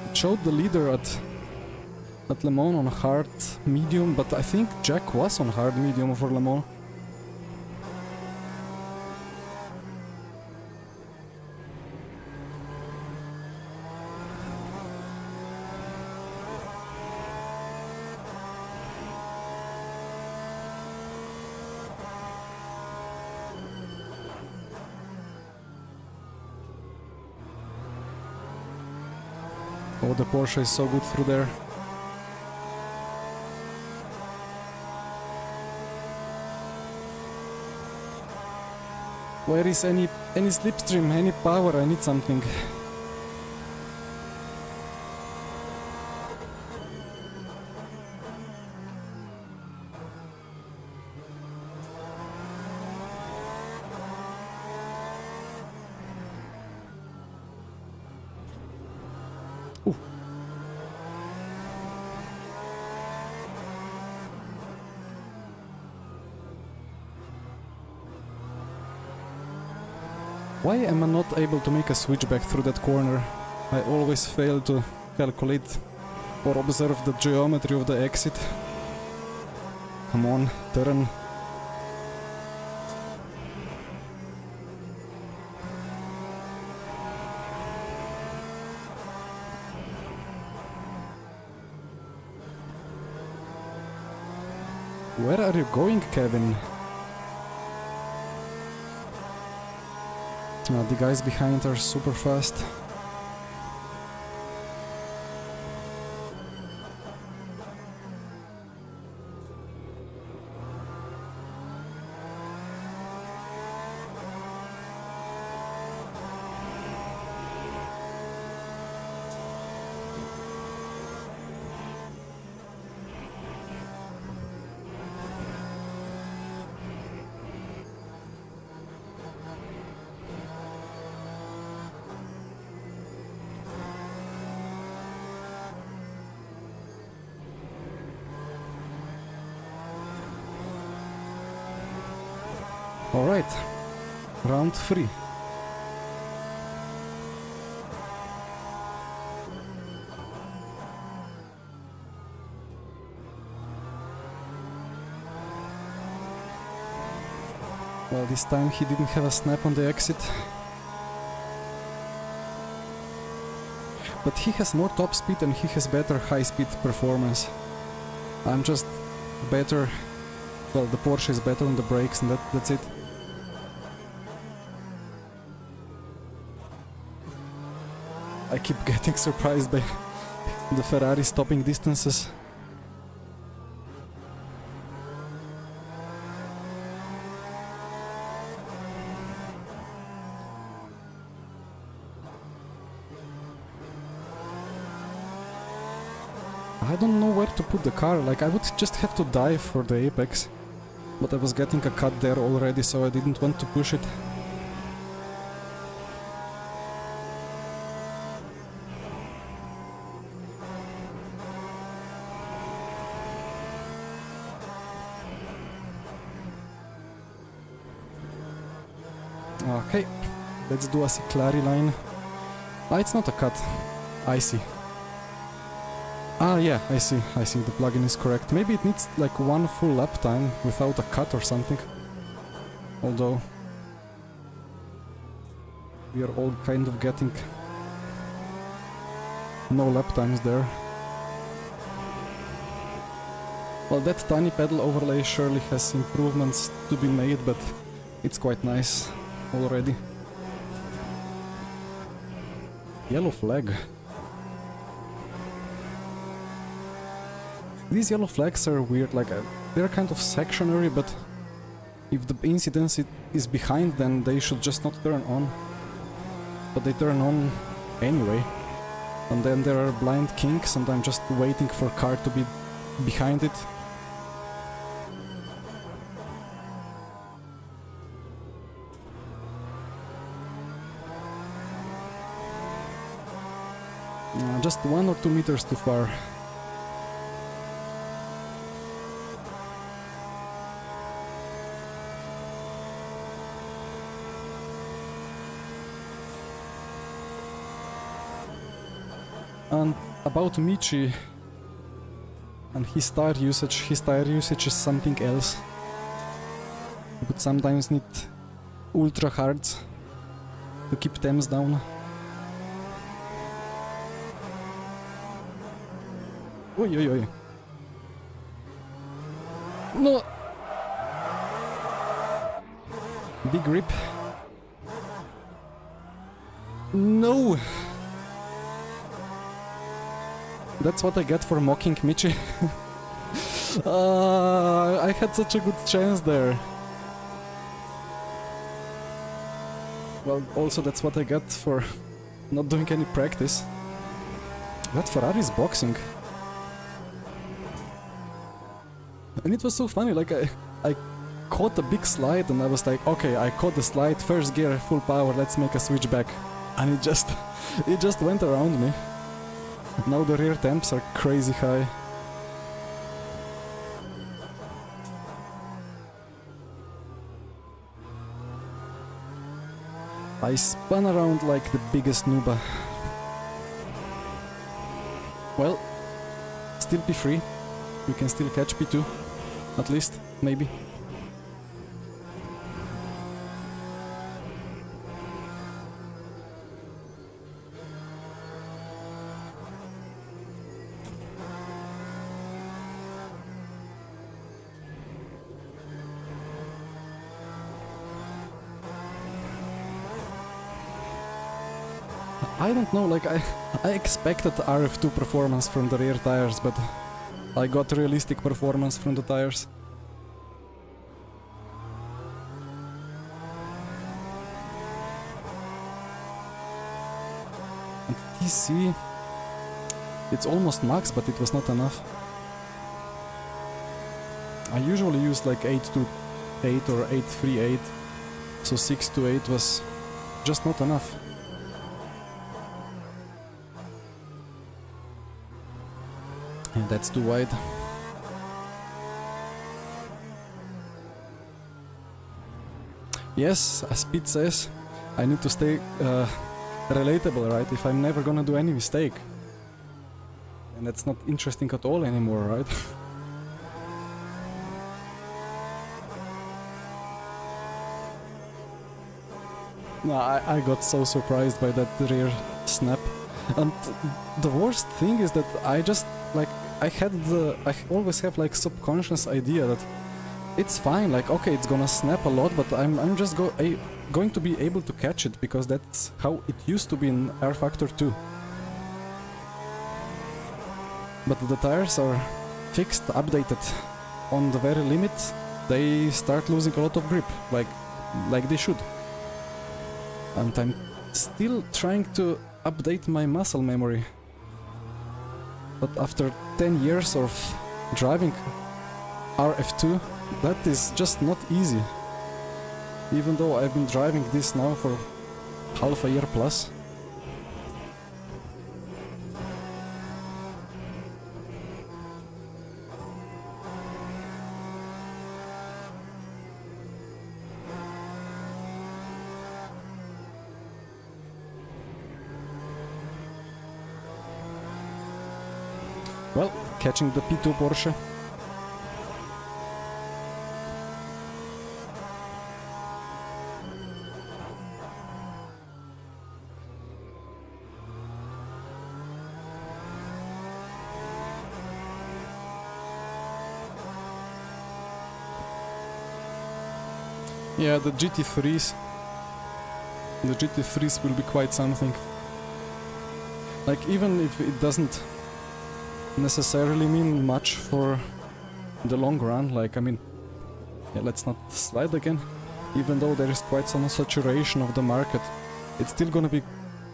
It showed the leader at Le Mans on hard medium, but I think Jack was on hard medium for Le Mans. Oh, the Porsche is so good through there. Where is any slipstream, any power? I need something. Ooh. Why am I not able to make a switchback through that corner? I always fail to calculate or observe the geometry of the exit. Come on, turn. Where are you going, Kevin? The guys behind are super fast. Alright, round 3. Well, this time he didn't have a snap on the exit. But he has more top speed and he has better high speed performance. I'm just better... Well, the Porsche is better on the brakes and that's it. I keep getting surprised by the Ferrari stopping distances. I don't know where to put the car, like I would just have to dive for the apex. But I was getting a cut there already, so I didn't want to push it. Okay, let's do a Ciclari line. Ah, it's not a cut. I see. Ah, yeah, I see, the plugin is correct. Maybe it needs like one full lap time without a cut or something. Although... we are all kind of getting... no lap times there. Well, that tiny pedal overlay surely has improvements to be made, but it's quite nice already. Yellow flag. These yellow flags are weird, like they're kind of sectionary, but if the incidence is behind, then they should just not turn on. But they turn on anyway. And then there are blind kinks and I'm just waiting for car to be behind it. Just 1 or 2 meters too far. And about Michi and his tire usage is something else. You could sometimes need ultra hards to keep temps down. Oi, oi, oi. No! Big rip. No! That's what I get for mocking Michi. I had such a good chance there. Well, also that's what I get for not doing any practice. That Ferrari is boxing. And it was so funny, like I caught a big slide and I was like, okay, I caught the slide, first gear, full power, let's make a switchback. And it just went around me. Now the rear temps are crazy high. I spun around like the biggest nooba. Well, still P3. You can still catch P2. At least, maybe. I don't know, like I expected RF2 performance from the rear tires, but I got realistic performance from the tires. And TC, it's almost max, but it was not enough. I usually use like 828 or 838, so 628 was just not enough. And that's too wide. Yes, as Pete says, I need to stay relatable, right? If I'm never gonna do any mistake. And that's not interesting at all anymore, right? No, I got so surprised by that rear snap. And the worst thing is that I just, like, I always have like subconscious idea that it's fine, like, okay, it's gonna snap a lot, but I'm just going to be able to catch it, because that's how it used to be in R Factor 2. But the tires are fixed, updated. On the very limit, they start losing a lot of grip, like they should. And I'm still trying to update my muscle memory. But after 10 years of driving RF2, that is just not easy. Even though I've been driving this now for half a year plus. Well, catching the P2 Porsche. Yeah, the GT3s. The GT3s will be quite something. Like, even if it doesn't necessarily mean much for the long run, like, I mean, yeah, let's not slide again. Even though there is quite some saturation of the market, it's still gonna be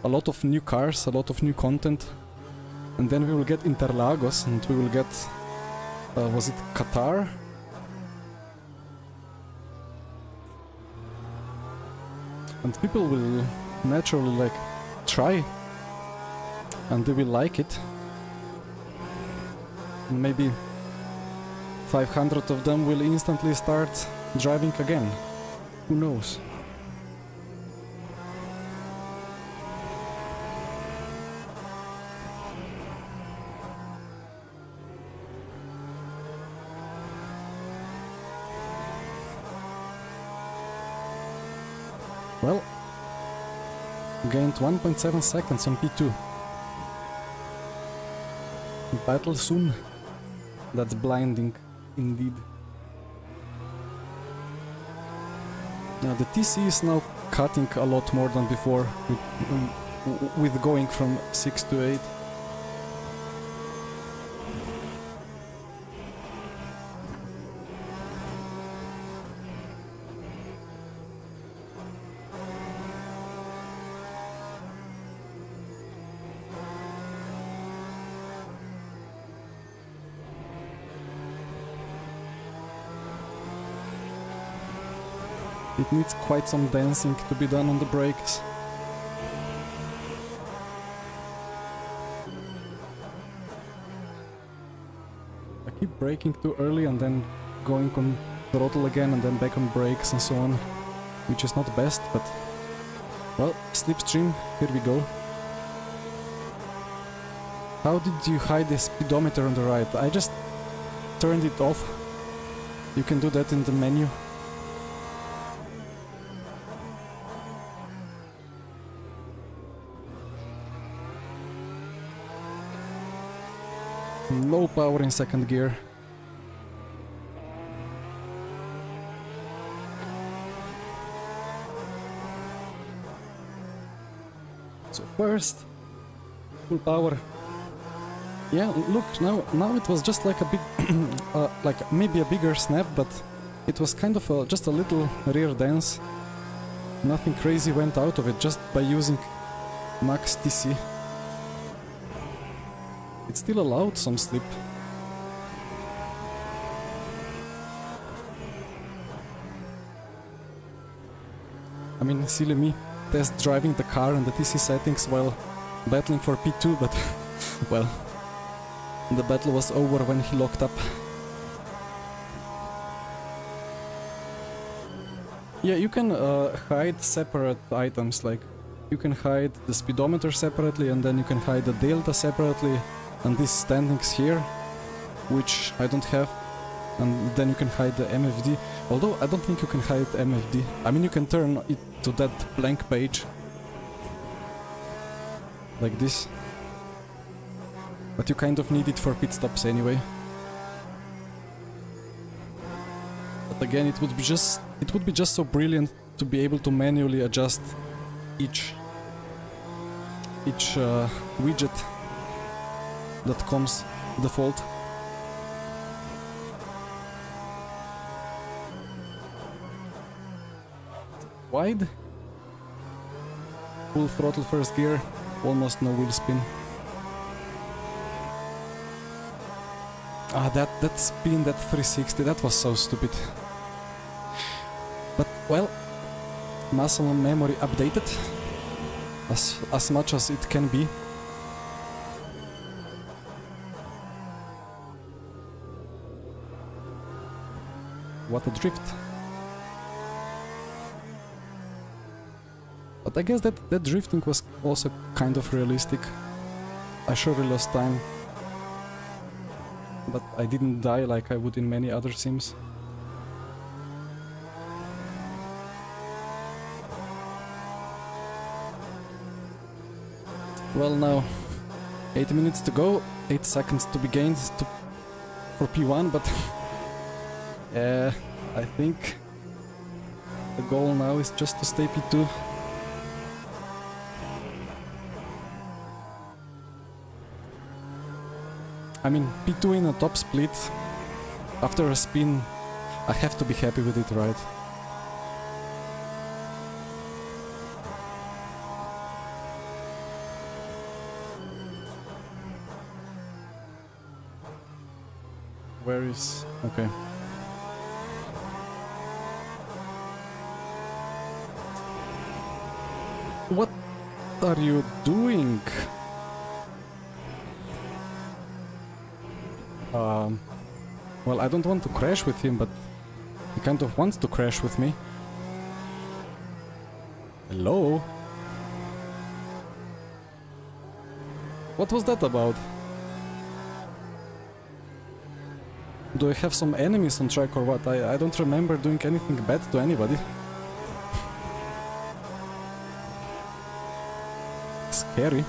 a lot of new cars, a lot of new content. And then we will get Interlagos, and we will get, was it Qatar? And people will naturally, like, try, and they will like it. Maybe 500 of them will instantly start driving again. Who knows? Well, gained 1.7 seconds on P2. Battle soon. That's blinding, indeed. Now the TC is now cutting a lot more than before, with going from 6 to 8. It needs quite some dancing to be done on the brakes. I keep braking too early and then going on throttle again and then back on brakes and so on, which is not best, but well, slipstream, here we go. How did you hide the speedometer on the right? I just turned it off. You can do that in the menu. Low power in second gear. So first, full power. Yeah, look, now it was just like a big, like maybe a bigger snap, but it was kind of just a little rear dance. Nothing crazy went out of it just by using max TC. It still allowed some slip. I mean, silly me, test driving the car and the TC settings while battling for P2, but well, the battle was over when he locked up. Yeah, you can hide separate items, like you can hide the speedometer separately and then you can hide the delta separately. And these standings here, which I don't have, and then you can hide the MFD. Although I don't think you can hide MFD. I mean, you can turn it to that blank page. Like this. But you kind of need it for pit stops anyway. But again, it would be just so brilliant to be able to manually adjust each widget that comes default. Wide. Full throttle first gear, almost no wheel spin. Ah, that spin, that 360, that was so stupid. But, well, muscle memory updated as much as it can be. What a drift. But I guess that drifting was also kind of realistic. I surely lost time, but I didn't die like I would in many other sims. Well, now 8 minutes to go, 8 seconds to be gained for P1, but I think the goal now is just to stay P2. I mean, P2 in a top split, after a spin, I have to be happy with it, right? Where is... okay. What are you doing? Well, I don't want to crash with him, but he kind of wants to crash with me. Hello? What was that about? Do I have some enemies on track or what? I don't remember doing anything bad to anybody. Scary.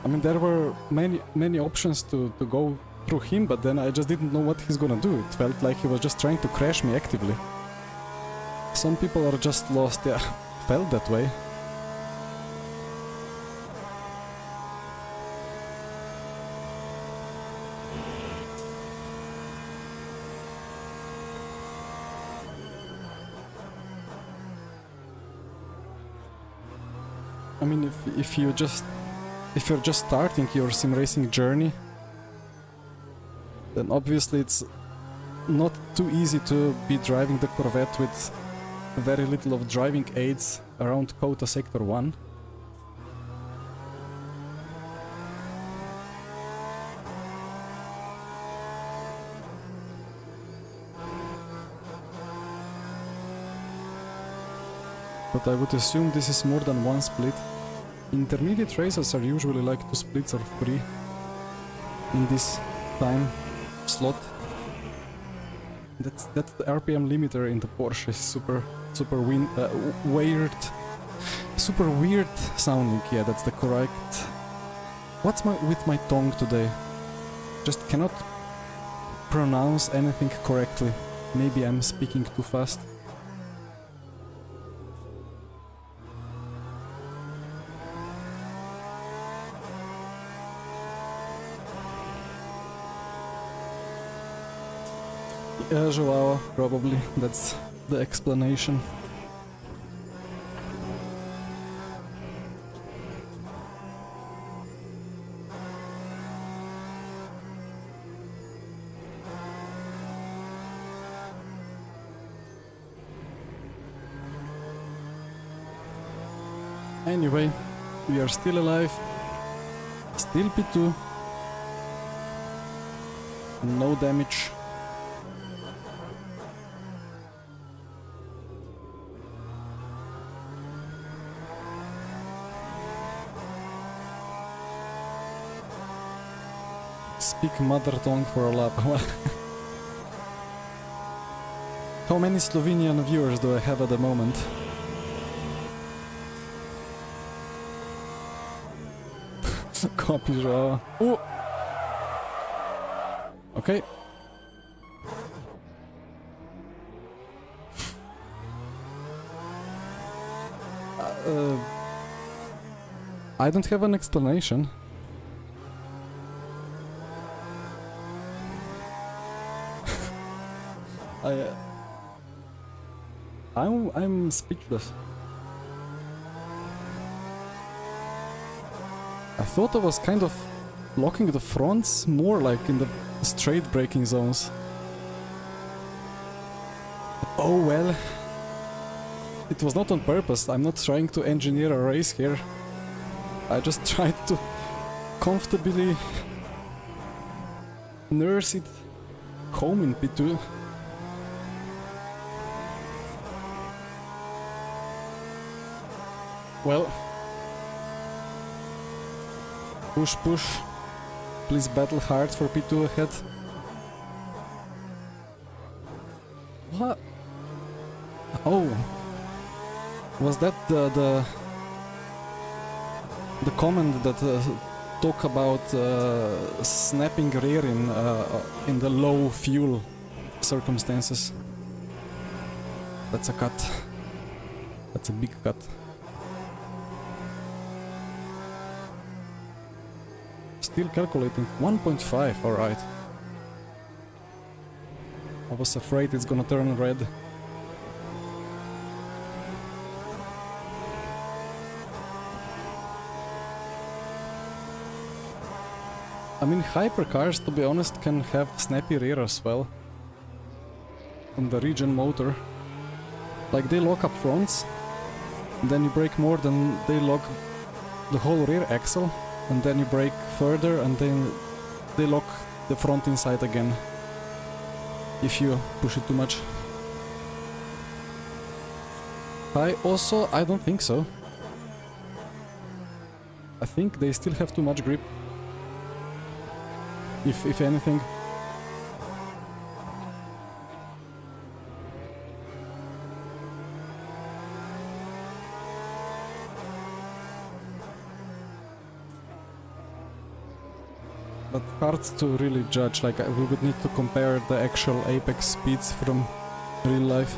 I mean, there were many options to go through him, but then I just didn't know what he's gonna do. It felt like he was just trying to crash me actively. Some people are just lost, yeah, felt that way. I mean, if you're just starting your sim racing journey, then obviously it's not too easy to be driving the Corvette with very little of driving aids around COTA Sector 1. But I would assume this is more than one split. Intermediate races are usually like 2 splits or 3 in this time slot. That's the RPM limiter in the Porsche is super weird, super weird sounding. Yeah, that's the correct. What's with my tongue today? Just cannot pronounce anything correctly. Maybe I'm speaking too fast. Joao, probably. That's the explanation. Anyway, we are still alive. Still P2. No damage. Speak mother tongue for a lap. How many Slovenian viewers do I have at the moment? Copy, Joao. Oh! Okay. I don't have an explanation. I'm speechless. I thought I was kind of blocking the fronts more like in the straight braking zones. Oh well. It was not on purpose. I'm not trying to engineer a race here. I just tried to comfortably nurse it home in P2. Well, push, push. Please battle hard for P2 ahead. What? Oh, was that the comment that talk about snapping rear in the low fuel circumstances? That's a cut. That's a big cut. Still calculating 1.5, alright. I was afraid it's gonna turn red. I mean, hypercars, to be honest, can have snappy rear as well. On the regen motor. Like, they lock up fronts, and then you brake more than they lock the whole rear axle, and then you brake further, and then they lock the front inside again. If you push it too much. I don't think so. I think they still have too much grip. If anything. But hard to really judge, like we would need to compare the actual apex speeds from real life.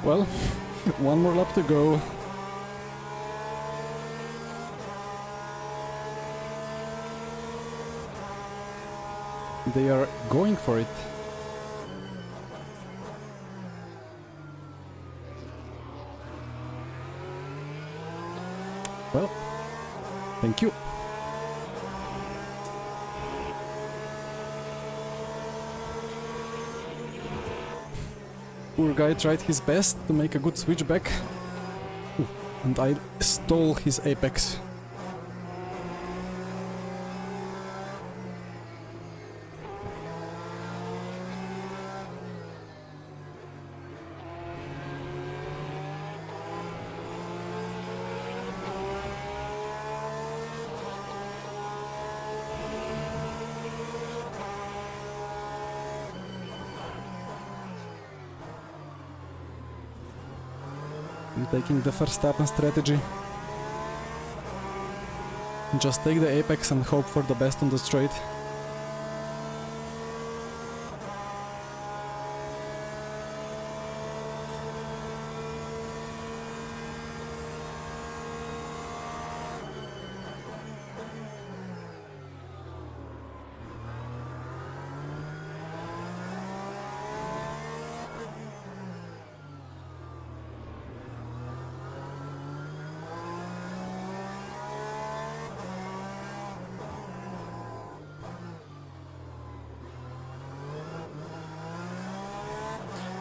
Well, one more lap to go. They are going for it. Well, thank you. Poor guy tried his best to make a good switchback. Ooh, and I stole his apex. I'm taking the Verstappen strategy. Just take the apex and hope for the best on the straight.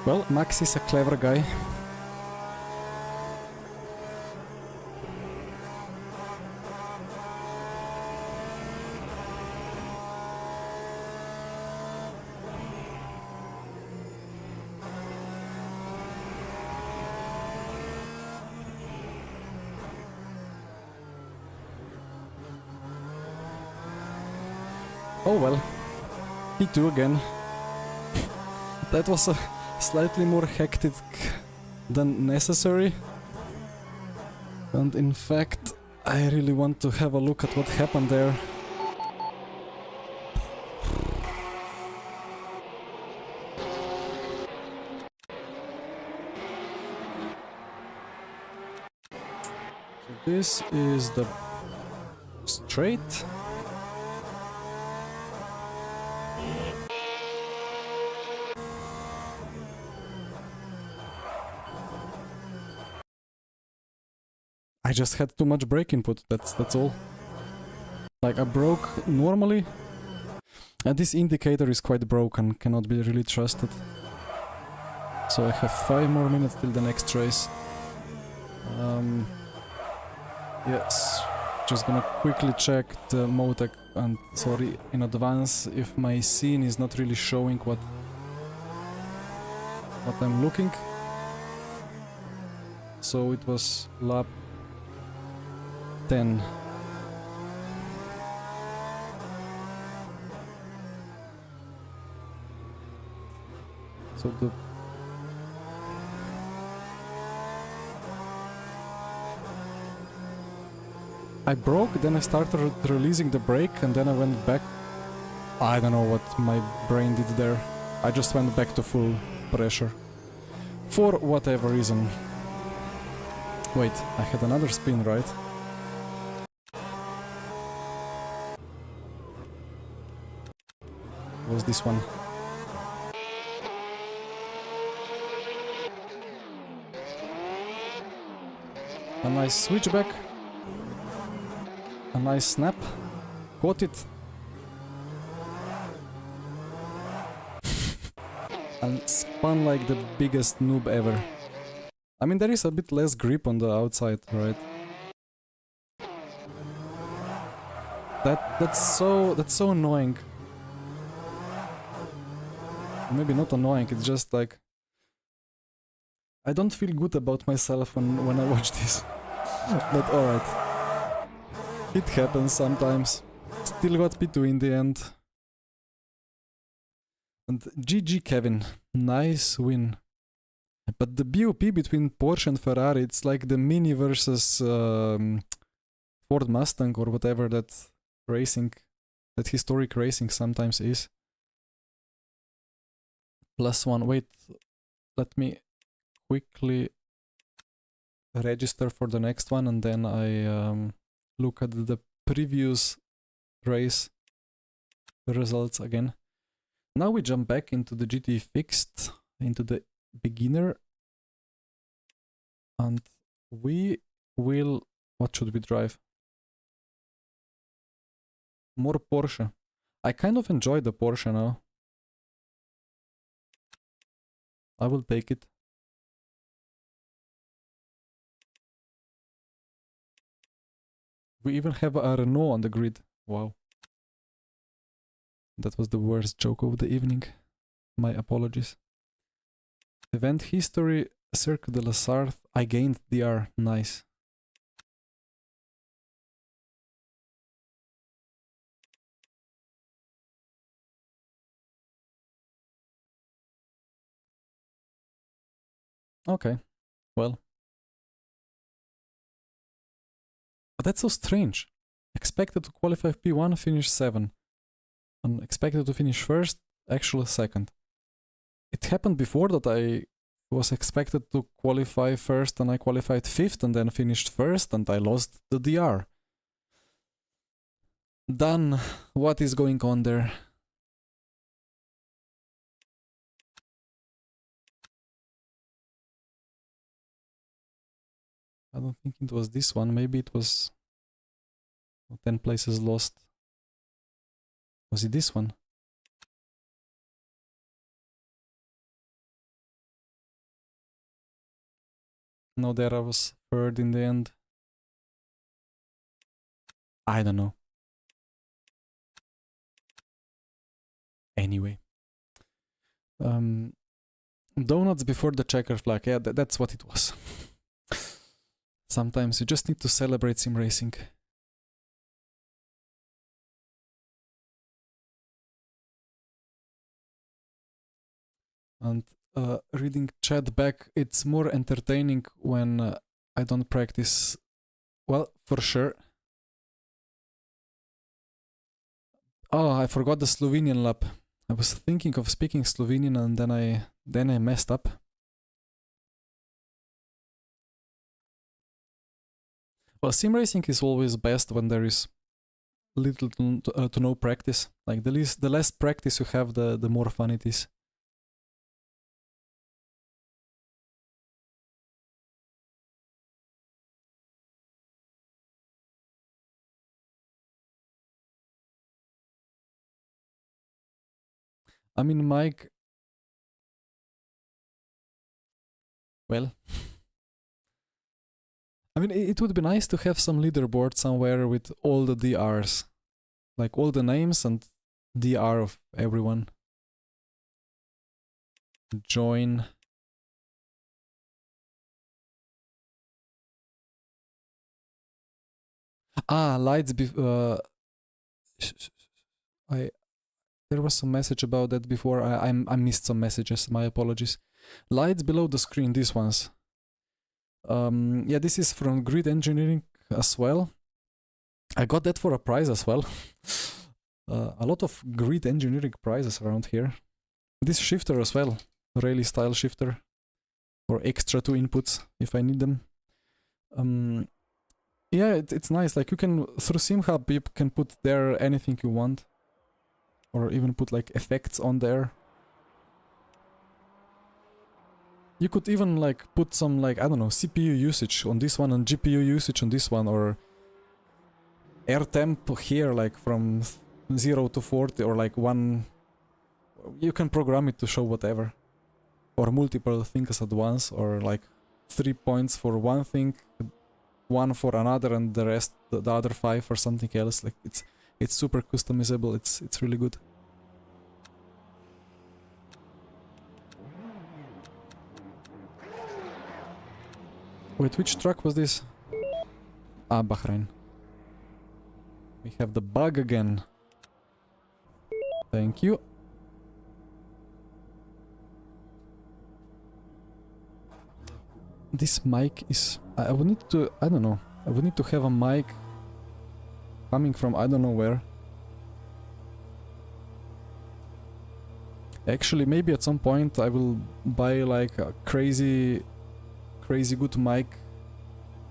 Well, Max is a clever guy. Oh well. P2 again. That was a slightly more hectic than necessary. And in fact, I really want to have a look at what happened there. So this is the straight. I just had too much brake input, that's all. Like I broke normally, and this indicator is quite broken, cannot be really trusted. So I have 5 more minutes till the next race. Yes, just gonna quickly check the Motec, and sorry in advance if my scene is not really showing what I'm looking. So it was lap 10. So the I broke, then I started releasing the brake, and then I went back. I don't know what my brain did there. I just went back to full pressure. For whatever reason. Wait, I had another spin, right? Was this one? A nice switchback. A nice snap. Caught it. And spun like the biggest noob ever. I mean, there is a bit less grip on the outside, right? That's so annoying. Maybe not annoying, it's just like I don't feel good about myself when I watch this. But alright. It happens sometimes. Still got P2 in the end. And GG Kevin. Nice win. But the BOP between Porsche and Ferrari, it's like the Mini versus Ford Mustang or whatever that racing, that historic racing sometimes is. +1. Wait, let me quickly register for the next one, and then I look at the previous race results again. Now we jump back into the GT Fixed, into the beginner, and we will... What should we drive? More Porsche. I kind of enjoy the Porsche now. I will take it. We even have a Renault on the grid. Wow. That was the worst joke of the evening. My apologies. Event history, Cirque de la Sarthe. I gained DR. Nice. Okay. Well. But that's so strange. Expected to qualify P1, finish 7. And expected to finish first, actually second. It happened before that I was expected to qualify first and I qualified 5th and then finished first and I lost the DR. Dan, what is going on there? I don't think it was this one, maybe it was 10 places lost. Was it this one? No, there I was 3rd in the end. I don't know. Anyway. Donuts before the checker flag. Yeah, that's what it was. Sometimes you just need to celebrate sim racing. And reading chat back, it's more entertaining when I don't practice. Well, for sure. Oh, I forgot the Slovenian lap. I was thinking of speaking Slovenian and then I messed up. Well, sim racing is always best when there is little to no practice. Like the less practice you have, the more fun it is. I mean, Mike. Well, I mean, it would be nice to have some leaderboard somewhere with all the DRs, like all the names and DR of everyone. Join. Ah, lights. There was some message about that before. I missed some messages. My apologies. Lights below the screen. These ones. Yeah, this is from Grid Engineering as well. I got that for a prize as well. A lot of Grid Engineering prizes around here. This shifter as well. Rally style shifter. Or extra 2 inputs if I need them. Yeah, it's nice. Like you can, through SimHub, you can put there anything you want. Or even put like effects on there. You could even like put some like, I don't know, CPU usage on this one and GPU usage on this one, or air temp here like from 0 to 40 or like 1. You can program it to show whatever. Or multiple things at once, or like 3 points for one thing, 1 for another, and the rest, the other 5 for something else. Like it's super customizable. It's really good. Wait, which truck was this? Ah, Bahrain. We have the bug again. Thank you. This mic is... I would need to... I don't know. I would need to have a mic coming from I don't know where. Actually, maybe at some point I will buy like a crazy good mic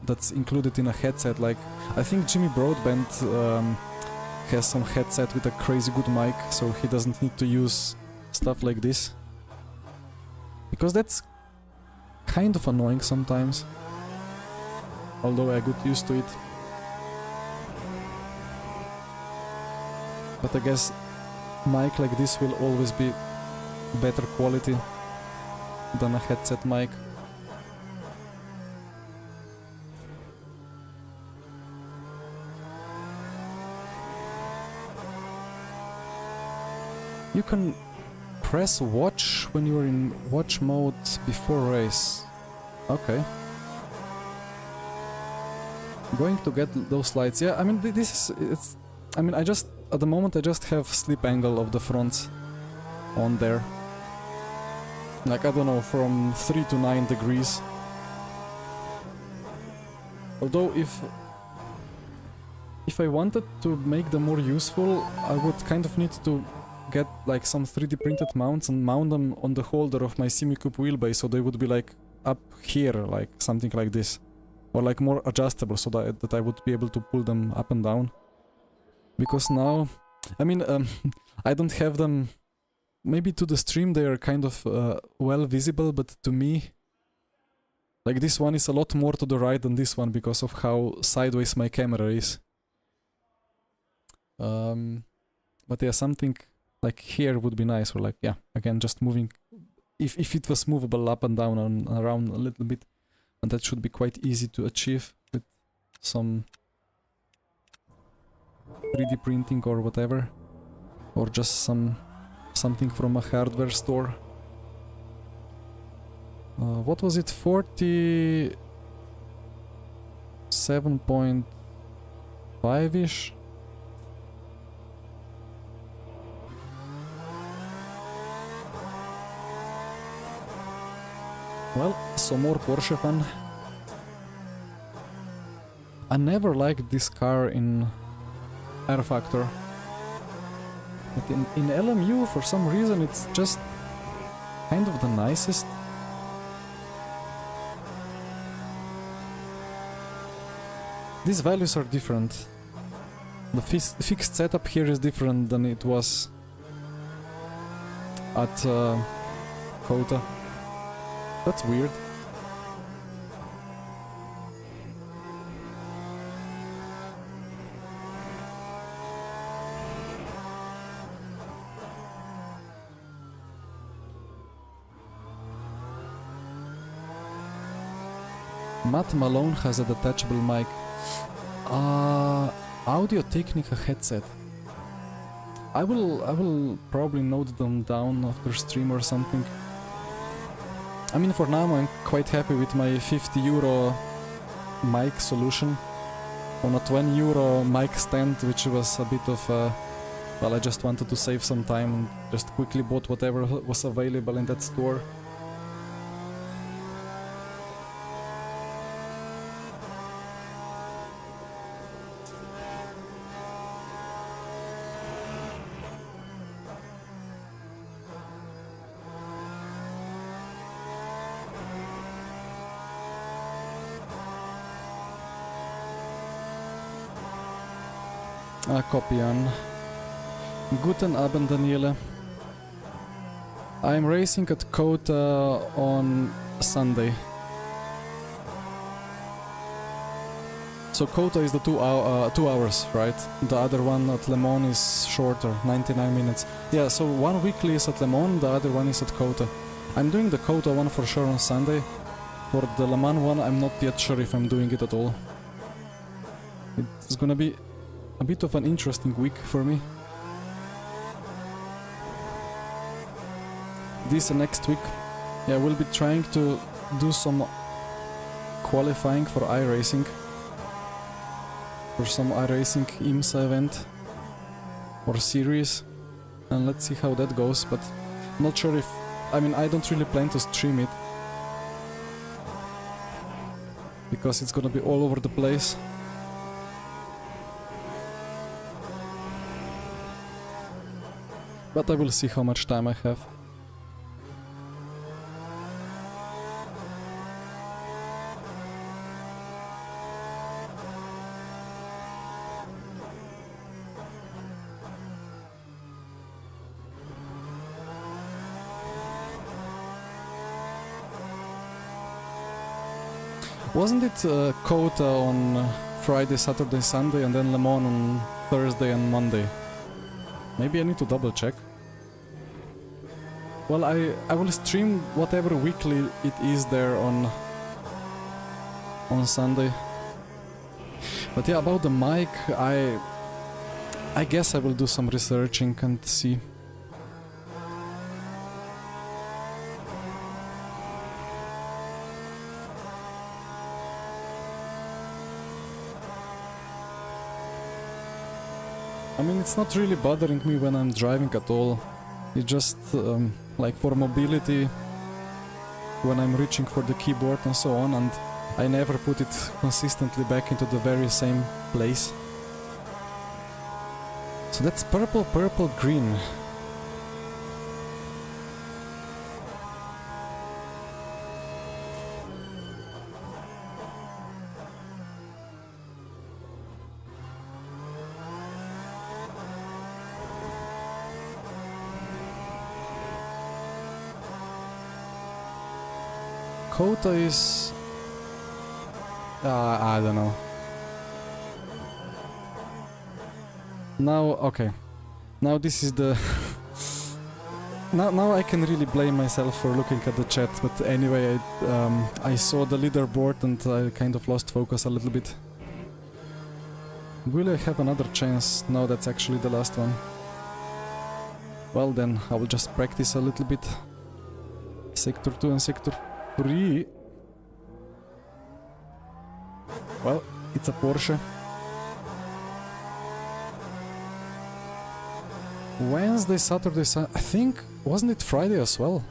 that's included in a headset. Like, I think Jimmy Broadbent has some headset with a crazy good mic, so he doesn't need to use stuff like this. Because that's kind of annoying sometimes. Although I got used to it. But I guess mic like this will always be better quality than a headset mic. You can press watch when you're in watch mode before race. Okay. Going to get those lights. Yeah, I mean, this is... I mean, I just... At the moment I just have sleep angle of the fronts on there. Like, I don't know, from 3 to 9 degrees. Although if I wanted to make them more useful, I would kind of need to get like some 3D printed mounts and mount them on the holder of my Simicube wheelbase, so they would be like up here, like something like this. Or like more adjustable, so that I would be able to pull them up and down. Because now, I mean, I don't have them... Maybe to the stream they are kind of well visible, but to me... Like this one is a lot more to the right than this one because of how sideways my camera is. But yeah, something like here would be nice, or like, yeah, again, just moving... If it was movable up and down and around a little bit, and that should be quite easy to achieve with some 3D printing or whatever. Or just something from a hardware store. What was it? 47.5-ish? Well, some more Porsche fun. I never liked this car in R Factor. But in LMU, for some reason, it's just kind of the nicest. These values are different. The fixed setup here is different than it was at COTA. That's weird. Matt Malone has a detachable mic. Audio Technica headset. I will probably note them down after stream or something. I mean, for now I'm quite happy with my €50 mic solution on a €20 mic stand, which was a bit of well, I just wanted to save some time and just quickly bought whatever was available in that store. Copy on. Guten Abend, Daniele. I'm racing at COTA on Sunday. So COTA is the 2 hours, right? The other one at Le Mans is shorter, 99 minutes. Yeah, so one weekly is at Le Mans, the other one is at COTA. I'm doing the COTA one for sure on Sunday. For the Le Mans one, I'm not yet sure if I'm doing it at all. It's gonna be a bit of an interesting week for me. This next week, yeah, we'll be trying to do some qualifying for iRacing. For some iRacing IMSA event or series. And let's see how that goes, but not sure if... I mean, I don't really plan to stream it. Because it's gonna be all over the place. But I will see how much time I have. Wasn't it COTA on Friday, Saturday, Sunday, and then Le Mans on Thursday and Monday? Maybe I need to double check. Well, I will stream whatever weekly it is there on Sunday. But yeah, about the mic, I guess I will do some researching and see. I mean, it's not really bothering me when I'm driving at all. It's just like for mobility, when I'm reaching for the keyboard and so on, and I never put it consistently back into the very same place. So that's purple, purple, green. COTA is... I don't know. Now, okay. Now this is the... now I can really blame myself for looking at the chat, but anyway, I saw the leaderboard and I kind of lost focus a little bit. Will I have another chance? No, that's actually the last one. Well then, I will just practice a little bit. Sector 2 and Sector 3. Well, it's a Porsche. Wednesday, Saturday, I think, wasn't it Friday as well?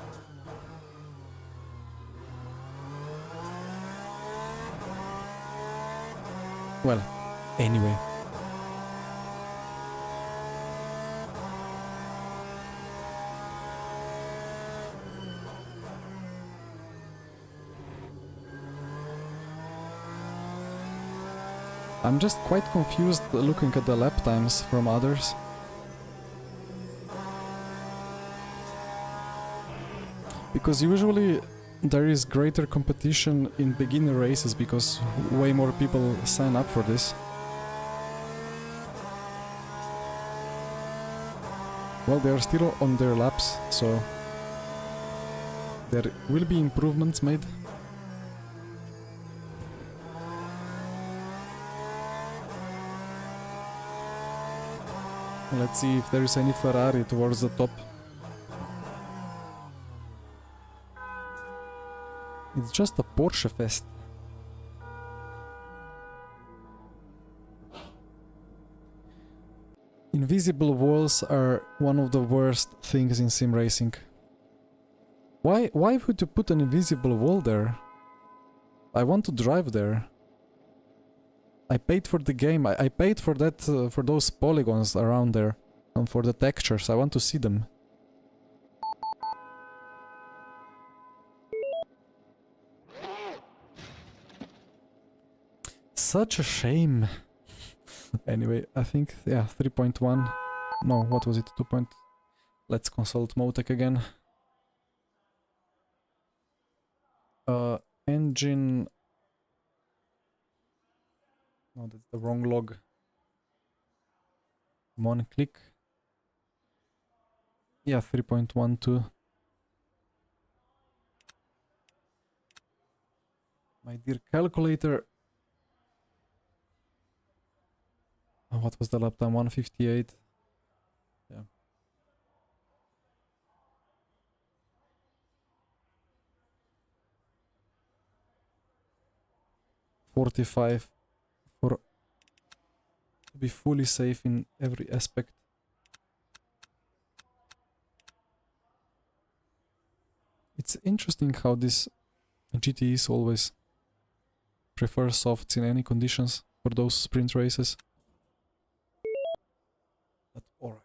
Well, anyway. I'm just quite confused looking at the lap times from others. Because usually there is greater competition in beginner races because way more people sign up for this. Well, they are still on their laps, so there will be improvements made. Let's see if there is any Ferrari towards the top. It's just a Porsche fest. Invisible walls are one of the worst things in sim racing. Why would you put an invisible wall there? I want to drive there. I paid for the game. I paid for that, for those polygons around there, and for the textures. I want to see them. Such a shame. Anyway, I think, yeah, 3.1. No, what was it? 2. Let's consult Motec again. Engine. No, that's the wrong log. Come on, click. Yeah, 3.12. My dear calculator. Oh, what was the lap time? 1:58. Yeah. .45 for to be fully safe in every aspect. It's interesting how this GTEs always prefer softs in any conditions for those sprint races. But alright.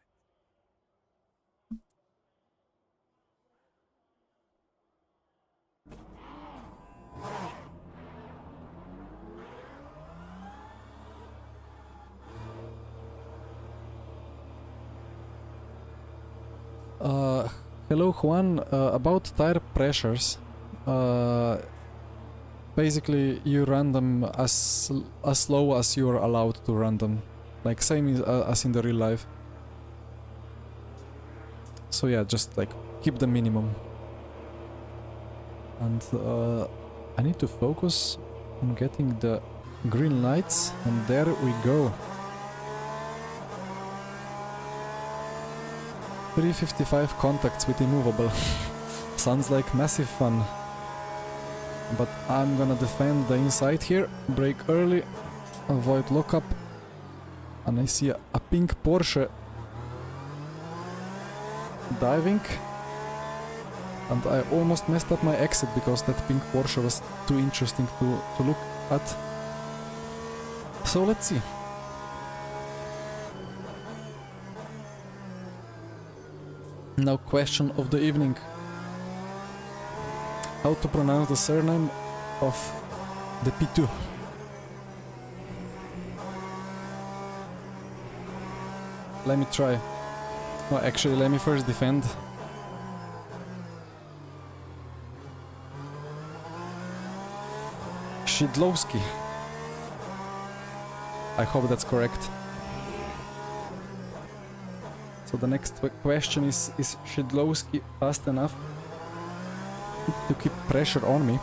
Hello Juan, about tire pressures. Basically you run them as low as you are allowed to run them. Like same as in the real life. So yeah, just like keep the minimum. And I need to focus on getting the green lights, and there we go. 355 contacts with immovable. Sounds like massive fun. But I'm gonna defend the inside here, brake early, avoid lockup. And I see a pink Porsche diving. And I almost messed up my exit because that pink Porsche was too interesting to look at. So let's see. Now question of the evening. How to pronounce the surname of the P2? Let me try. No, actually let me first defend. Szydlowski. I hope that's correct. So the next question is Szydlowski fast enough to keep pressure on me?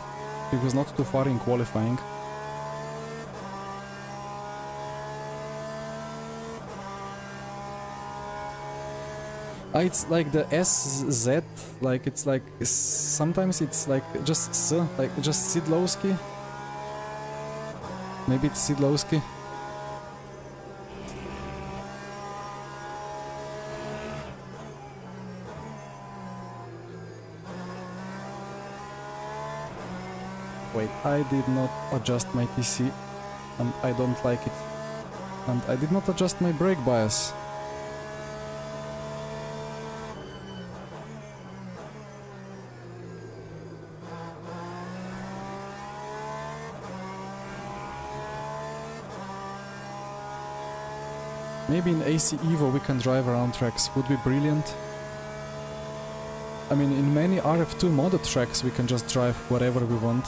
He was not too far in qualifying. It's like the SZ, like it's like sometimes it's like just S, like just Szydlowski. Maybe it's Szydlowski. Wait, I did not adjust my TC. and I don't like it. And I did not adjust my brake bias. Maybe in AC Evo we can drive around tracks, would be brilliant. I mean, in many RF2 modded tracks we can just drive wherever we want.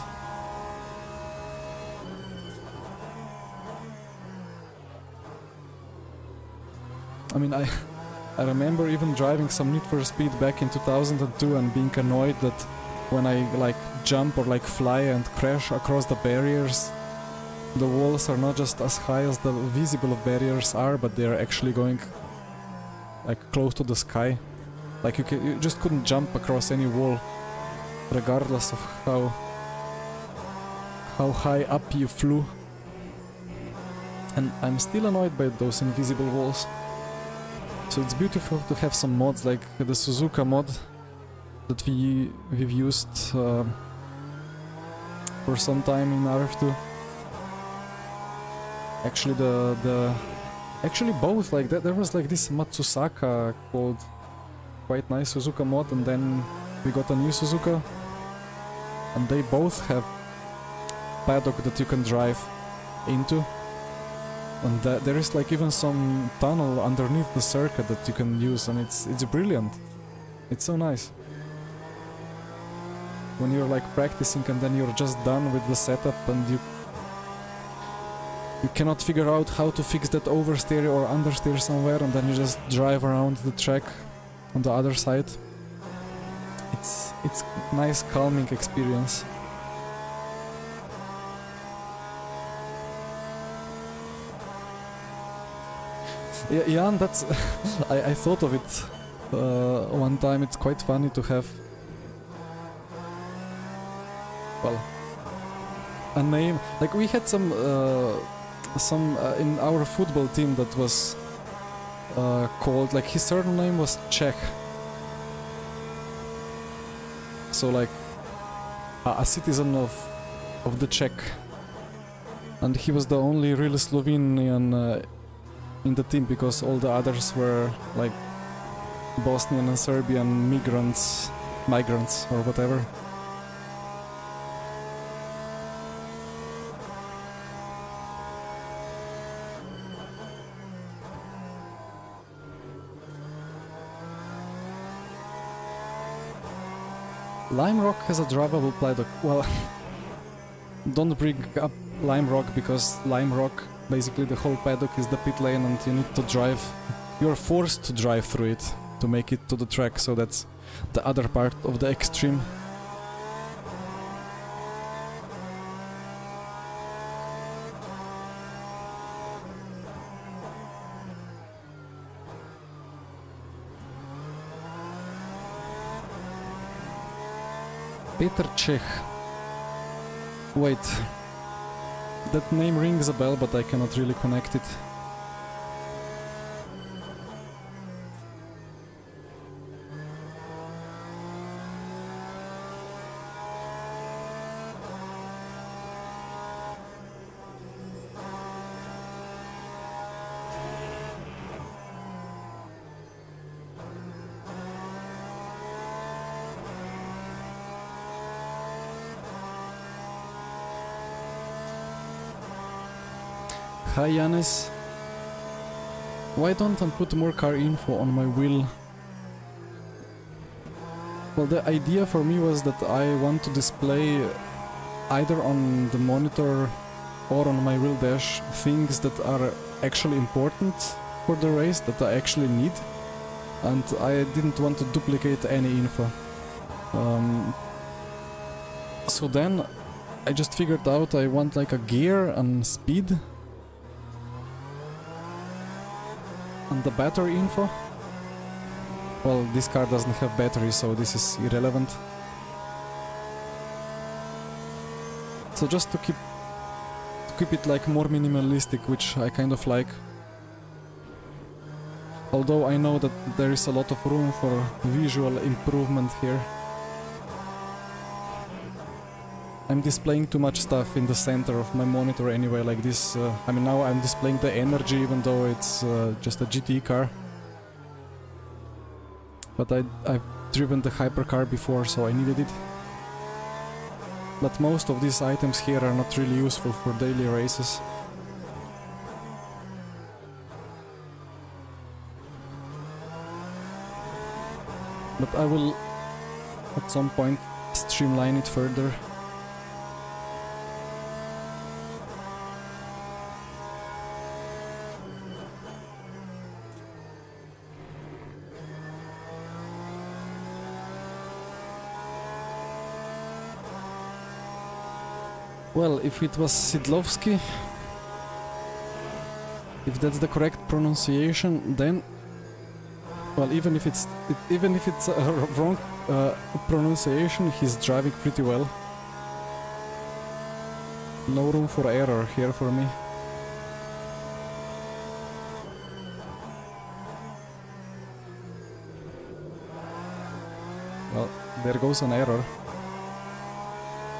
I mean, I remember even driving some Need for Speed back in 2002 and being annoyed that when I like jump or like fly and crash across the barriers, the walls are not just as high as the visible barriers are, but they are actually going like close to the sky. Like you just couldn't jump across any wall, regardless of how high up you flew. And I'm still annoyed by those invisible walls. So it's beautiful to have some mods like the Suzuka mod that we've used for some time in RF2. Actually, actually both, like there was like this Matsusaka called quite nice Suzuka mod, and then we got a new Suzuka, and they both have paddock that you can drive into, and there is like even some tunnel underneath the circuit that you can use, and it's brilliant. It's so nice when you're like practicing and then you're just done with the setup and you cannot figure out how to fix that oversteer or understeer somewhere, and then you just drive around the track on the other side. It's nice calming experience. Yeah, Jan, that's I thought of it one time. It's quite funny to have, well, a name. Like we had some in our football team that was called, like his surname was Czech. So like a citizen of the Czech. And he was the only really Slovenian in the team, because all the others were like Bosnian and Serbian migrants or whatever. Lime Rock has a drivable paddock. Well, don't bring up Lime Rock, because Lime Rock, basically the whole paddock is the pit lane, and you need to drive. You're forced to drive through it to make it to the track, so that's the other part of the extreme. Peter Czech. Wait. That name rings a bell, but I cannot really connect it. Hi Yanis. Why don't I put more car info on my wheel? Well, the idea for me was that I want to display either on the monitor or on my wheel dash things that are actually important for the race, that I actually need, and I didn't want to duplicate any info. So then I just figured out I want like a gear and speed and the battery info. Well, this car doesn't have battery, so this is irrelevant. So just to keep it like more minimalistic, which I kind of like. Although I know that there is a lot of room for visual improvement here. I'm displaying too much stuff in the center of my monitor anyway, like this. I mean, now I'm displaying the energy even though it's just a GT car. But I've driven the hypercar before, so I needed it. But most of these items here are not really useful for daily races. But I will at some point streamline it further. Well, if it was Sidlowski, if that's the correct pronunciation, then, well, even if it's a wrong pronunciation, he's driving pretty well. No room for error here for me. Well, there goes an error.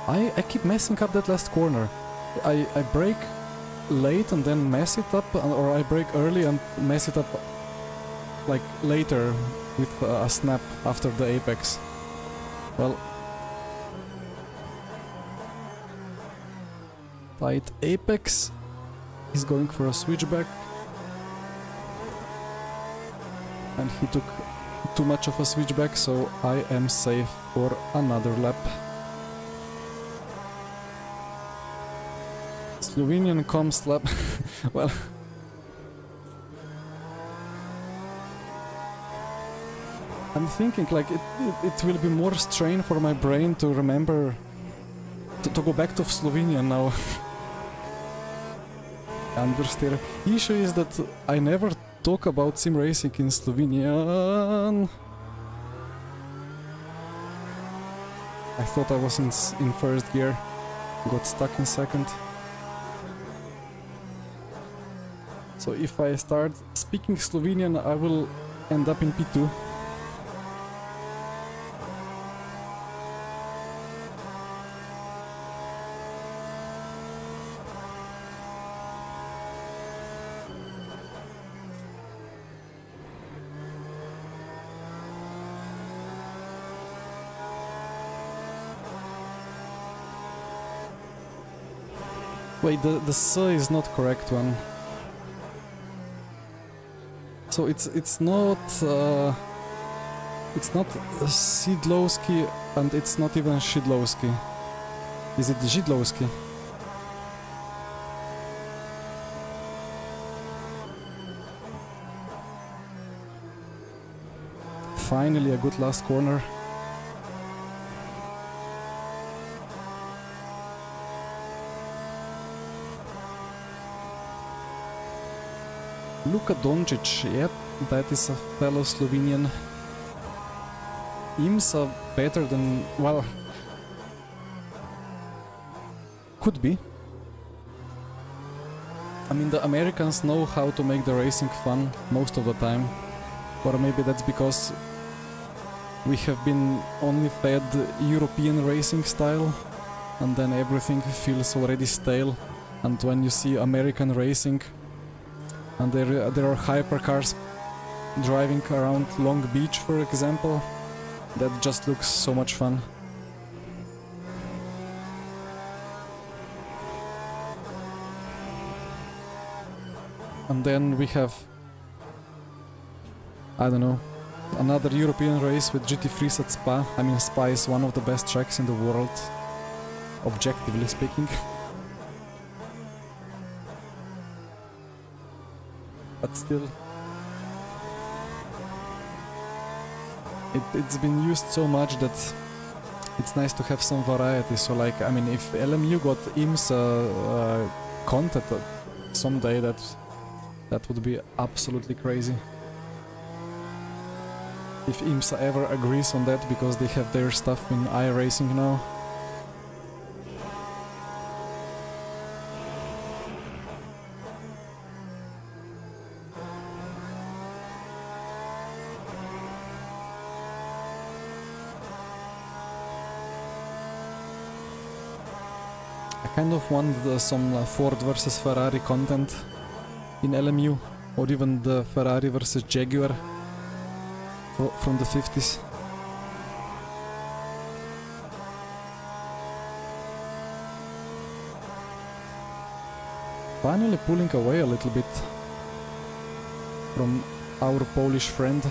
I keep messing up that last corner. I brake late and then mess it up, or I brake early and mess it up like later with a snap after the apex. Well, tight apex. He's going for a switchback. And he took too much of a switchback, so I am safe for another lap. Slovenian comes lap. Well, I'm thinking like it will be more strain for my brain to remember to go back to Slovenia now. Understeer. Issue is that I never talk about sim racing in Slovenian. I thought I was in first gear, got stuck in second. So if I start speaking Slovenian, I will end up in P2. Wait, the S is not correct one. So it's not Sidlowski and it's not even Szydlowski. Is it Żydlowski? Finally a good last corner. Luka Doncic, yep, that is a fellow Slovenian. IMSA better than, well, could be. I mean, the Americans know how to make the racing fun most of the time. Or maybe that's because we have been only fed European racing style, and then everything feels already stale. And when you see American racing, and there are hypercars driving around Long Beach, for example, that just looks so much fun. And then we have, I don't know, another European race with GT3s at Spa. I mean, Spa is one of the best tracks in the world, objectively speaking. But still, it's been used so much that it's nice to have some variety. So like, I mean, if LMU got IMSA content someday, that would be absolutely crazy. If IMSA ever agrees on that, because they have their stuff in iRacing now. kind of want some Ford versus Ferrari content in LMU, or even the Ferrari versus Jaguar from the 50s. Finally pulling away a little bit from our Polish friend.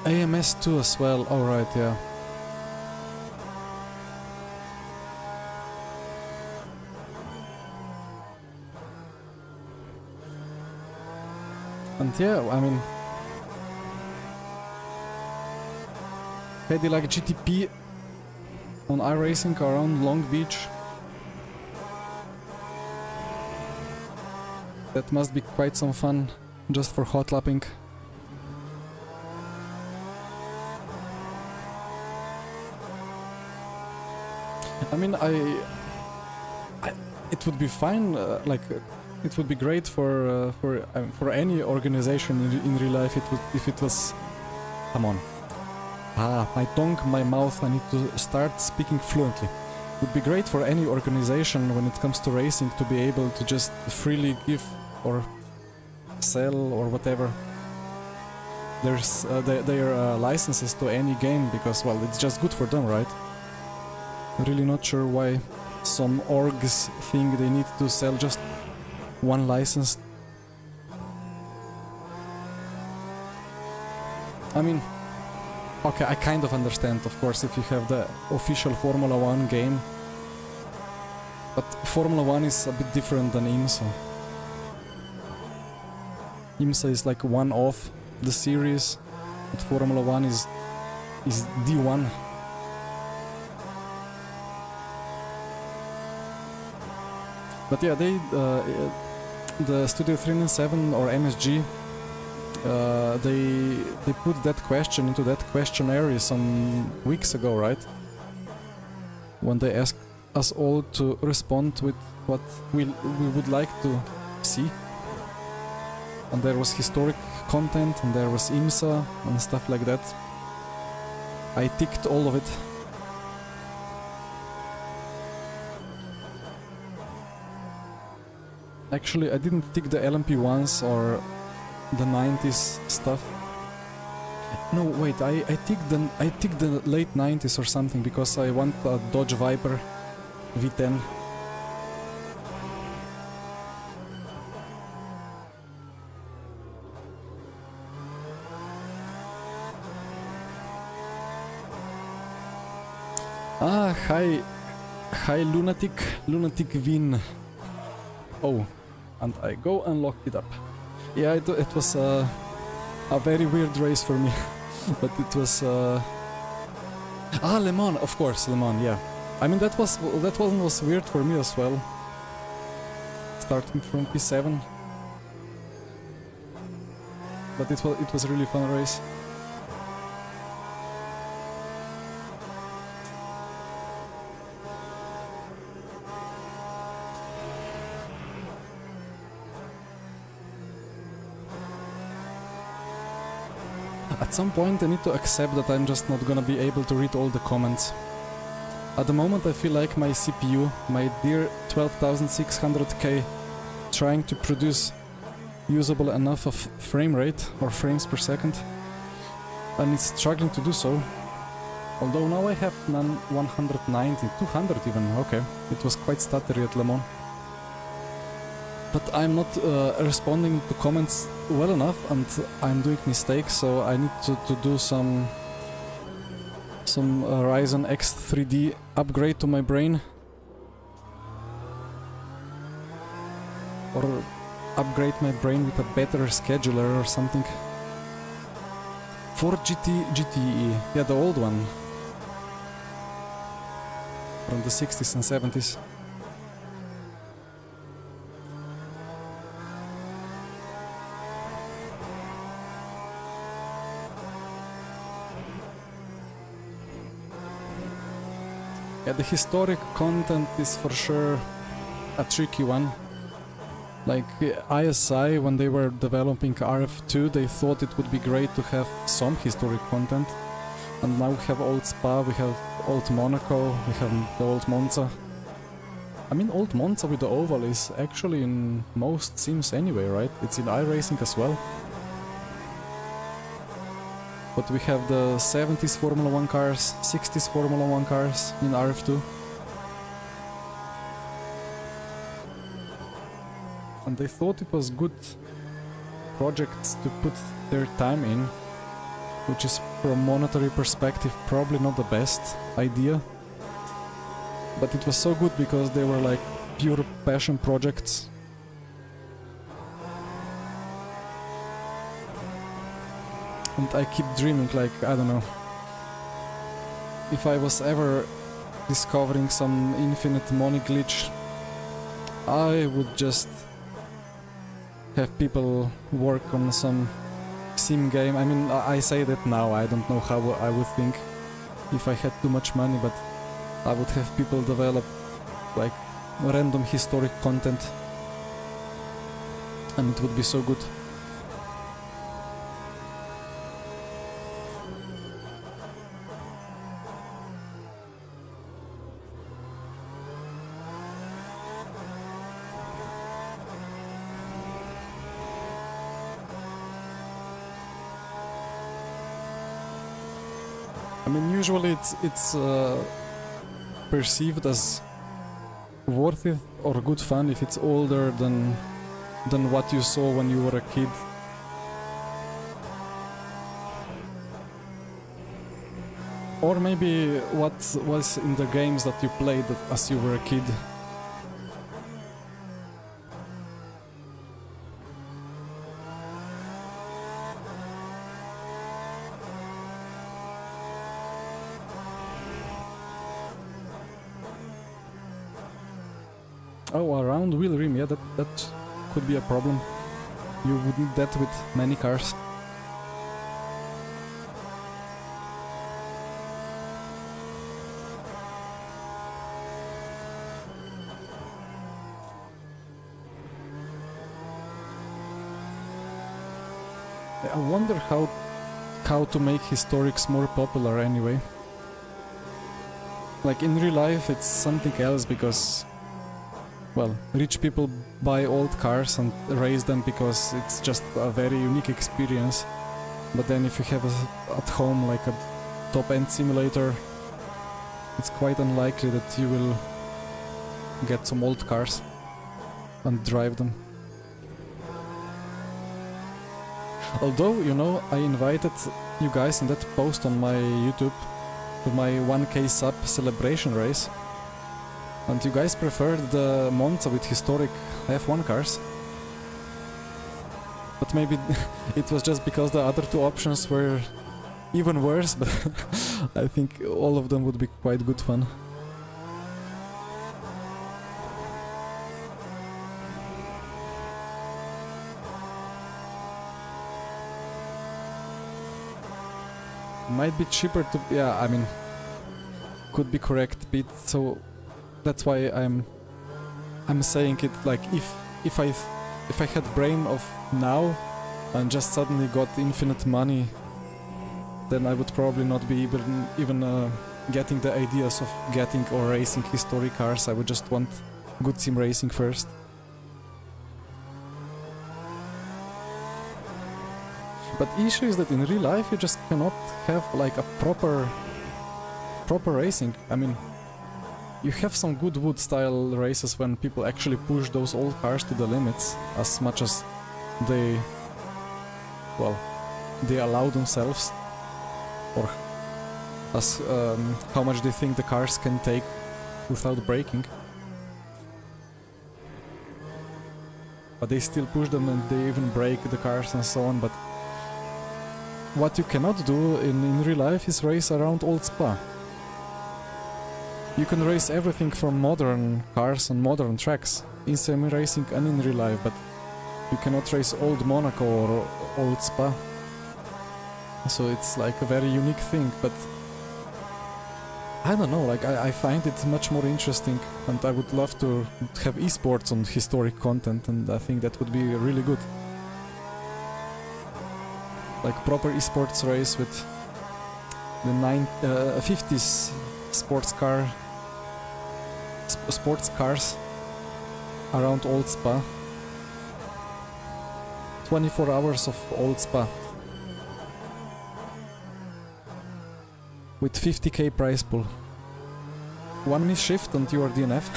AMS2 as well, alright, yeah. And yeah, I mean, Cadillac GTP on iRacing around Long Beach. That must be quite some fun, just for hot lapping. I mean, it would be fine, it would be great for any organization in real life. It would, if it was, come on, my tongue, my mouth. I need to start speaking fluently. It would be great for any organization when it comes to racing to be able to just freely give or sell or whatever their licenses to any game, because, well, it's just good for them, right? I'm really not sure why some orgs think they need to sell just one license. I mean, okay, I kind of understand, of course, if you have the official Formula 1 game, but Formula 1 is a bit different than IMSA. IMSA is like one of the series, but Formula 1 is the one. But yeah, the Studio 397 or MSG, they put that question into that questionnaire some weeks ago, right? When they asked us all to respond with what we would like to see. And there was historic content, and there was IMSA and stuff like that. I ticked all of it. Actually, I didn't tick the LMP ones or the 90s stuff. No, wait, I ticked the late 90s or something, because I want a Dodge Viper V10. Ah, hi Lunatic Vin. Oh, and I go and lock it up. Yeah, it was a very weird race for me, but it was Le Mans, of course, Le Mans, yeah. I mean, that one was weird for me as well, starting from P7, but it was a really fun race. At some point I need to accept that I'm just not gonna be able to read all the comments. At the moment I feel like my CPU, my dear 12600K, trying to produce usable enough of frame rate or frames per second, and it's struggling to do so. Although now I have 190, 200 even, okay. It was quite stuttery at Le Mans. But I'm not responding to comments well enough, and I'm doing mistakes, so I need to do some Ryzen X 3D upgrade to my brain, or upgrade my brain with a better scheduler or something. 4 GTE, yeah, the old one from the 60s and 70s. Yeah, the historic content is for sure a tricky one. Like ISI, when they were developing RF2, they thought it would be great to have some historic content. And now we have Old Spa, we have Old Monaco, we have the Old Monza. I mean, Old Monza with the oval is actually in most sims anyway, right? It's in iRacing as well. But we have the 70s Formula 1 cars, 60s Formula 1 cars in RF2. And they thought it was good projects to put their time in, which is from a monetary perspective probably not the best idea. But it was so good because they were like pure passion projects. And I keep dreaming, like, I don't know, if I was ever discovering some infinite money glitch, I would just have people work on some sim game. I mean, I say that now, I don't know how I would think if I had too much money, but I would have people develop like random historic content, and it would be so good. I mean, usually it's perceived as worth it or good fun if it's older than what you saw when you were a kid. Or maybe what was in the games that you played as you were a kid. Oh, a round wheel rim, yeah, that could be a problem. You would need that with many cars. I wonder how to make historics more popular anyway. Like in real life it's something else because, well, rich people buy old cars and race them because it's just a very unique experience. But then if you have at home like a top-end simulator, it's quite unlikely that you will get some old cars and drive them. Although, you know, I invited you guys in that post on my YouTube to my 1k sub celebration race. And you guys preferred the Monza with historic F1 cars. But maybe it was just because the other two options were even worse, but I think all of them would be quite good fun. Might be cheaper to... yeah, I mean, could be correct, Pete, so that's why I'm saying it like if I had brain of now and just suddenly got infinite money, then I would probably not be even getting the ideas of getting or racing historic cars. I would just want good sim racing first. But the issue is that in real life you just cannot have like a proper racing. I mean, you have some good wood style races when people actually push those old cars to the limits as much as they allow themselves, or as how much they think the cars can take without braking. But they still push them and they even break the cars and so on. But what you cannot do in real life is race around Old Spa. You can race everything from modern cars on modern tracks, in semi-racing and in real life, but you cannot race Old Monaco or Old Spa. So it's like a very unique thing, but I don't know, like I find it much more interesting, and I would love to have esports on historic content, and I think that would be really good. Like proper esports race with the 50s sports cars around Old Spa. 24 hours of Old Spa. With 50k prize pool. One miss shift and you are DNF.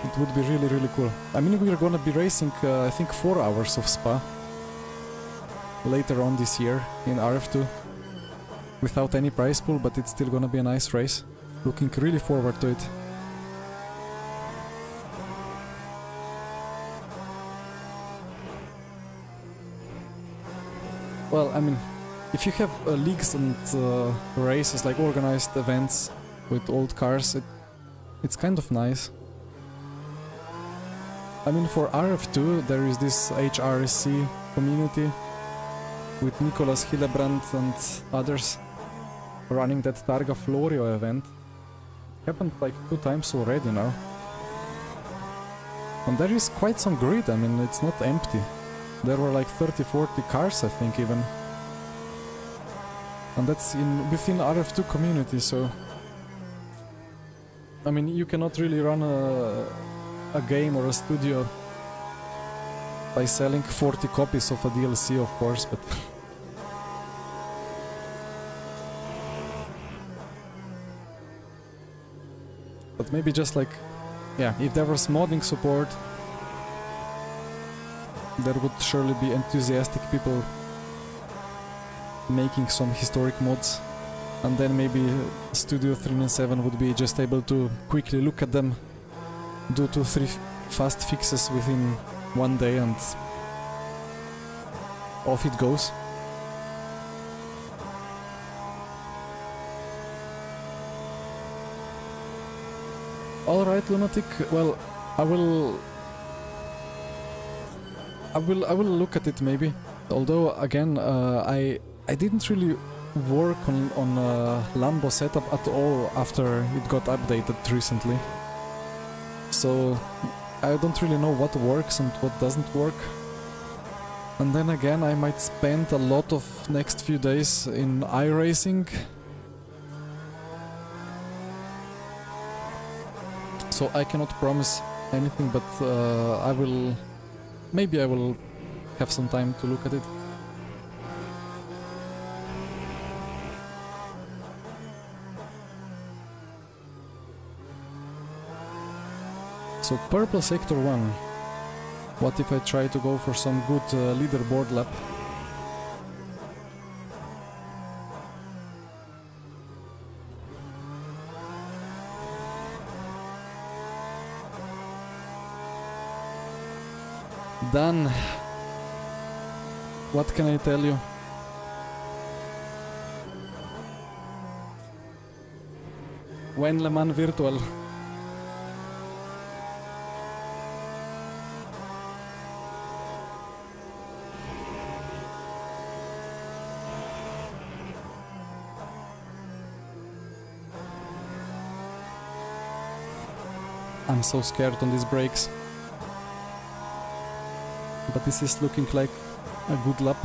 It would be really, really cool. I mean, we are gonna be racing, I think, 4 hours of Spa later on this year in RF2 without any prize pool, but it's still gonna be a nice race. Looking really forward to it. Well, I mean, if you have leagues and races, like organized events with old cars, it's kind of nice. I mean, for RF2 there is this HRSC community with Nicolas Hillebrand and others running that Targa Florio event. It happened like 2 times already now. And there is quite some grid, I mean, it's not empty. There were like 30-40 cars, I think, even. And that's within RF2 community, so... I mean, you cannot really run a game or a studio by selling 40 copies of a DLC, of course, but... but maybe just like... yeah, if there was modding support, there would surely be enthusiastic people making some historic mods, and then maybe Studio 397 would be just able to quickly look at them, do 2-3 fast fixes within one day, and off it goes. Alright, Lunatic, well, I will look at it maybe. Although again, I didn't really work on Lambo setup at all after it got updated recently. So I don't really know what works and what doesn't work. And then again, I might spend a lot of next few days in iRacing. So I cannot promise anything, but maybe I will have some time to look at it. So purple sector 1. What if I try to go for some good leaderboard lap? Done. What can I tell you? When Le Mans Virtual. I'm so scared on these brakes. But this is looking like a good lap.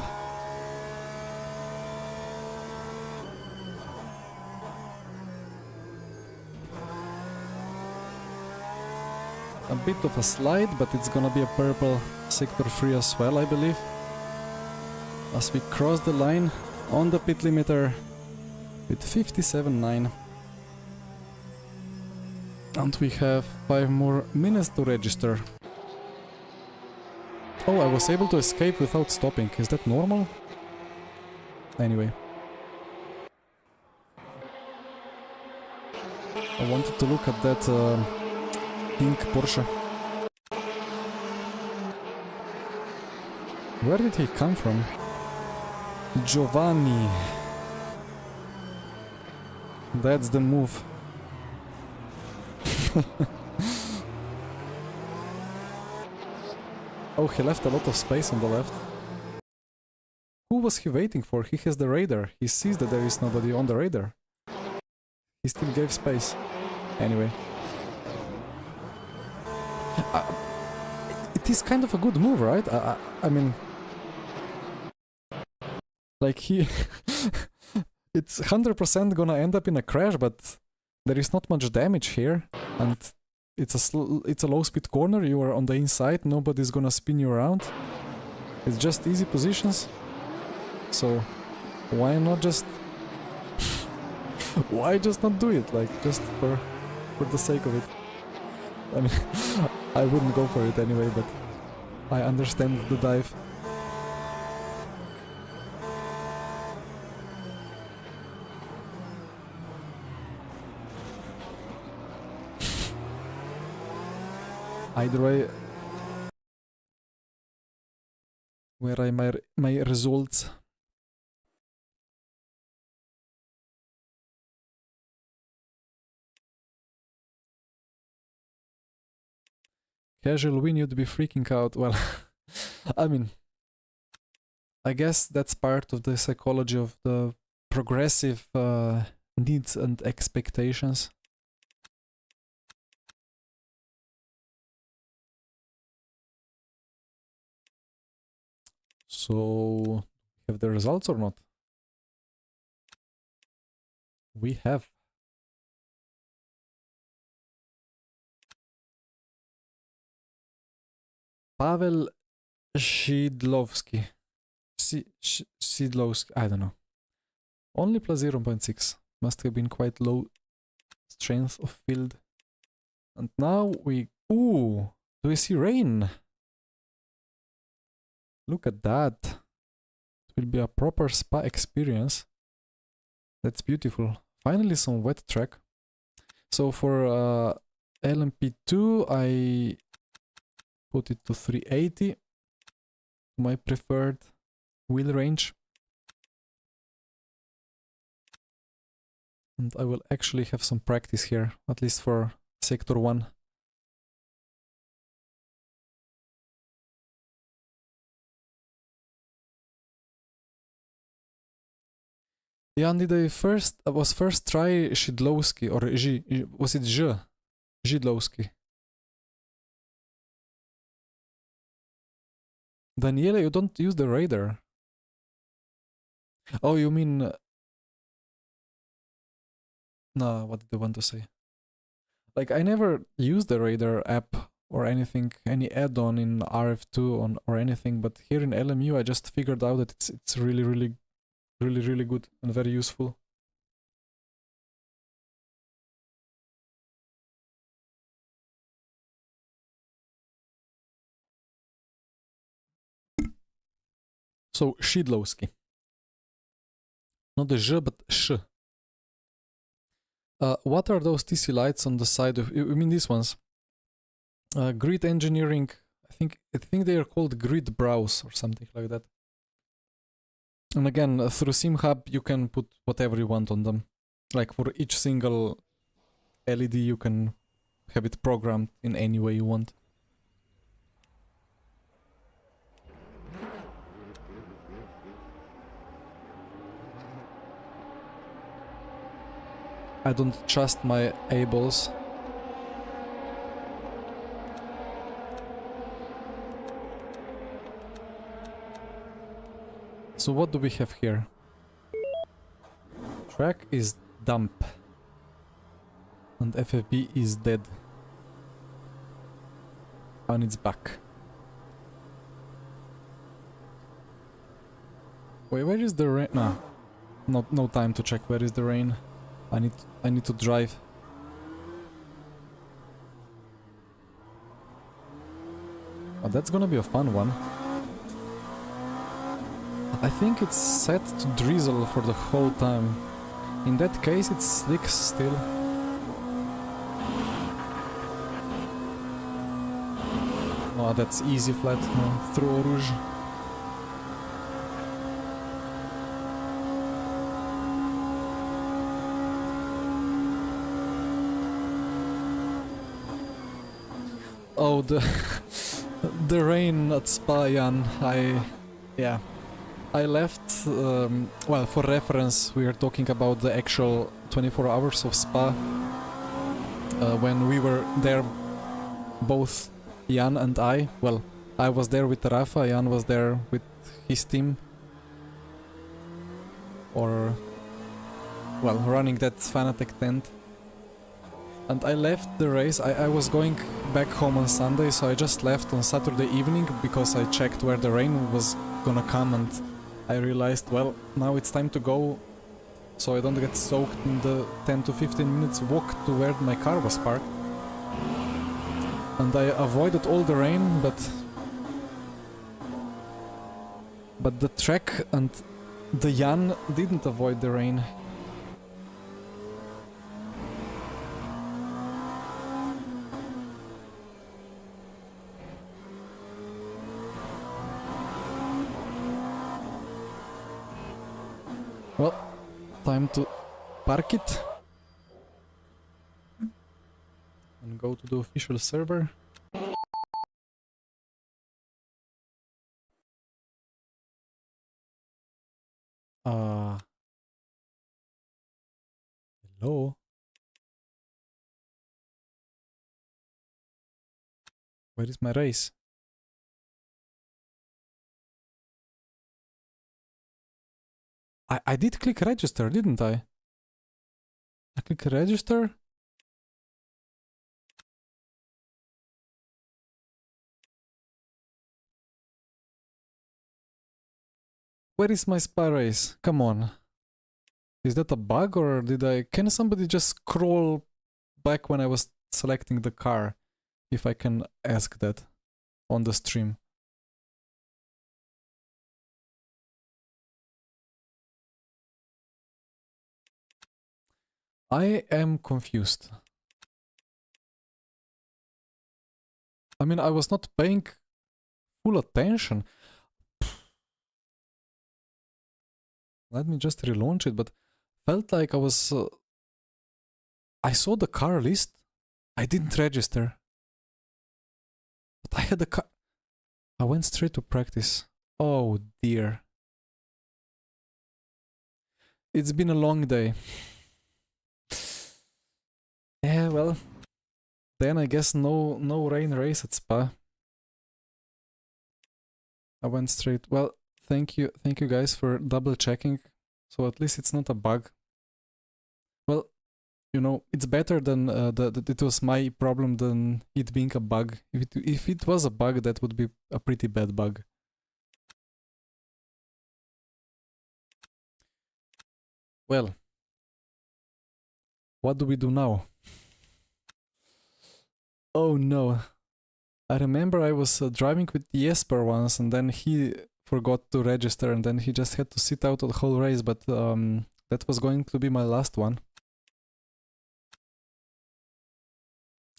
A bit of a slide, but it's gonna be a purple sector 3 as well, I believe. As we cross the line on the pit limiter with 57.9. And we have 5 more minutes to register. Oh, I was able to escape without stopping. Is that normal? Anyway. I wanted to look at that pink Porsche. Where did he come from? Giovanni. That's the move. Oh, he left a lot of space on the left. Who was he waiting for? He has the radar. He sees that there is nobody on the radar. He still gave space. Anyway. It is kind of a good move, right? I mean... Like he... It's 100% gonna end up in a crash, but there is not much damage here. And it's a low-speed corner, you are on the inside, nobody's gonna spin you around. It's just easy positions. So, why not just... why just not do it? Like, just for the sake of it. I mean, I wouldn't go for it anyway, but I understand the dive. Either way, where are my results? Casual win, you'd be freaking out. Well, I mean, I guess that's part of the psychology of the progressive needs and expectations. So, have the results or not? We have. Pavel Szydlowski. Szydlowski, I don't know. Only plus 0.6. Must have been quite low strength of field. And now we... Ooh! Do we see rain? Look at that. It will be a proper spa experience. That's beautiful. Finally some wet track. So for LMP2 I put it to 380. My preferred wheel range. And I will actually have some practice here, at least for sector 1. Yeah, and the first was first try Szydlowski or was it Szydlowski? Daniele, you don't use the radar. Oh, you mean... No, what did I want to say? Like, I never used the radar app or anything, any add-on in RF2 or anything, but here in LMU I just figured out that it's really good and very useful. So, Szydlowski. Not the Ż, but Sh. What are those TC lights on the side of... I mean these ones. Grid engineering, I think they are called grid browse or something like that. And again, through SimHub you can put whatever you want on them. Like for each single LED you can have it programmed in any way you want. I don't trust my eyeballs. So what do we have here? Track is dump. And FFB is dead. And it's back. Wait, where is the rain? No time to check where is the rain. I need to drive. Oh, that's gonna be a fun one. I think it's set to drizzle for the whole time. In that case, it slicks still. Oh, that's easy flat. No, through Eau Rouge. Oh, the rain at Spa, Jan. I left, well, for reference, we are talking about the actual 24 hours of Spa. When we were there, both Jan and I, well, I was there with Rafa, Jan was there with his team. Or, well, running that Fanatec tent. And I left the race, I was going back home on Sunday, so I just left on Saturday evening because I checked where the rain was gonna come and I realized, well, now it's time to go so I don't get soaked in the 10 to 15 minutes walk to where my car was parked. And I avoided all the rain, but the track and the Jan didn't avoid the rain. Well, time to park it and go to the official server. Hello? Where is my race? I did click register, didn't I? I click register? Where is my Spa race? Come on. Is that a bug or did I... Can somebody just scroll back when I was selecting the car? If I can ask that on the stream. I am confused. I mean, I was not paying full attention. Let me just relaunch it, but felt like I was... I saw the car list. I didn't register. But I had the car... I went straight to practice. Oh dear. It's been a long day. Yeah, well... Then I guess no rain race at Spa. I went straight... Well, thank you guys for double checking. So at least it's not a bug. Well, you know, it's better than that it was my problem than it being a bug. If it was a bug, that would be a pretty bad bug. Well, what do we do now? Oh no. I remember I was driving with Jesper once and then he forgot to register and then he just had to sit out the whole race, but that was going to be my last one.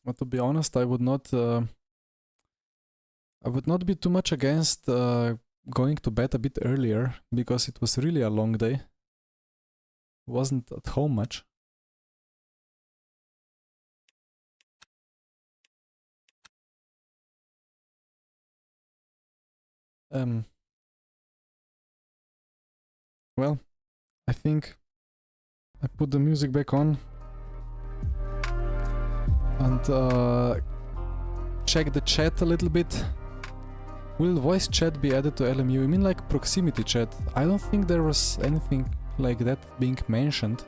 But to be honest, I would not be too much against going to bed a bit earlier because it was really a long day. Wasn't at home much. Well, I think I put the music back on and check the chat a little bit. Will voice chat be added to LMU? You mean like proximity chat? I don't think there was anything like that being mentioned.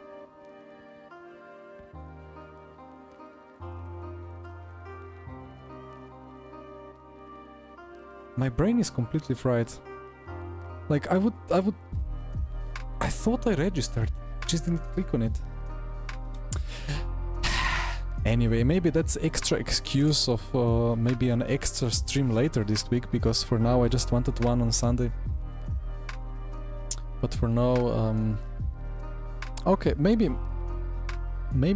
My brain is completely fried. Like I thought I registered, just didn't click on it. Anyway, maybe that's extra excuse of maybe an extra stream later this week, because for now I just wanted one on Sunday. But for now, okay, maybe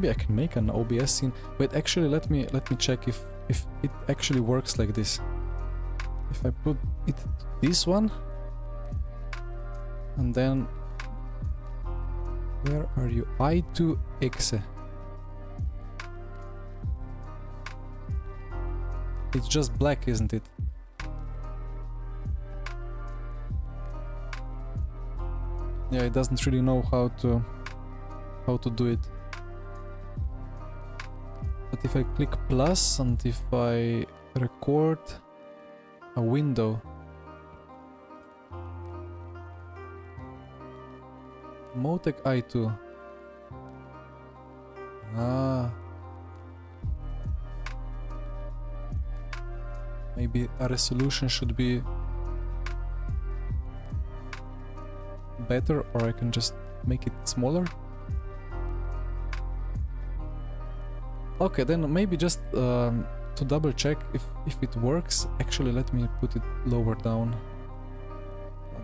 I can make an OBS scene. Wait, actually, let me check if it actually works like this. If I put it this one, and then where are you? I2Exe. It's just black, isn't it? Yeah, it doesn't really know how to do it. But if I click plus and if I record a window, Motec i2. Ah. Maybe a resolution should be better, or I can just make it smaller. Okay, then maybe just to double check if it works. Actually, let me put it lower down.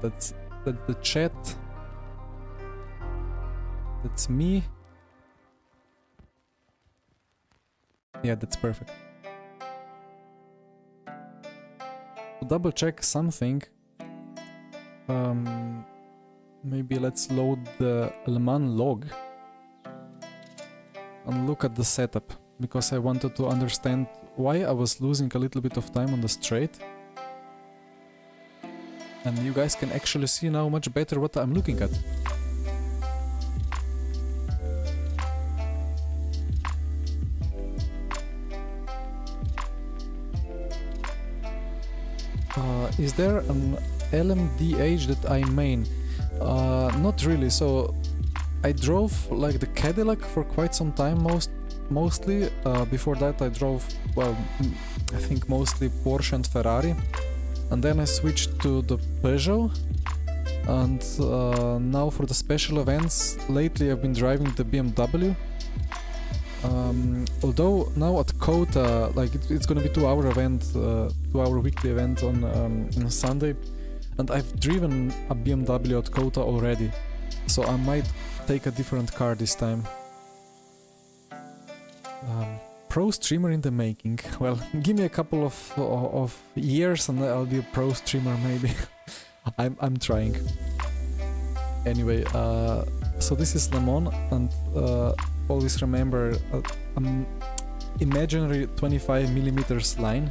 That's the chat. That's me. Yeah, that's perfect. To double check something, maybe let's load the LMU log and look at the setup, because I wanted to understand why I was losing a little bit of time on the straight. And you guys can actually see now much better what I'm looking at. Is there an LMDH that I main? Not really. So I drove like the Cadillac for quite some time, mostly. Before that I drove, well, I think mostly Porsche and Ferrari. And then I switched to the Peugeot. And now for the special events, lately I've been driving the BMW. Although now at COTA, like it's gonna be 2-hour event, 2-hour weekly event on Sunday, and I've driven a BMW at COTA already, so I might take a different car this time. Pro streamer in the making. Well, give me a couple of years and I'll be a pro streamer maybe. I'm trying. Anyway, so this is Lemon, and always remember imaginary 25mm line.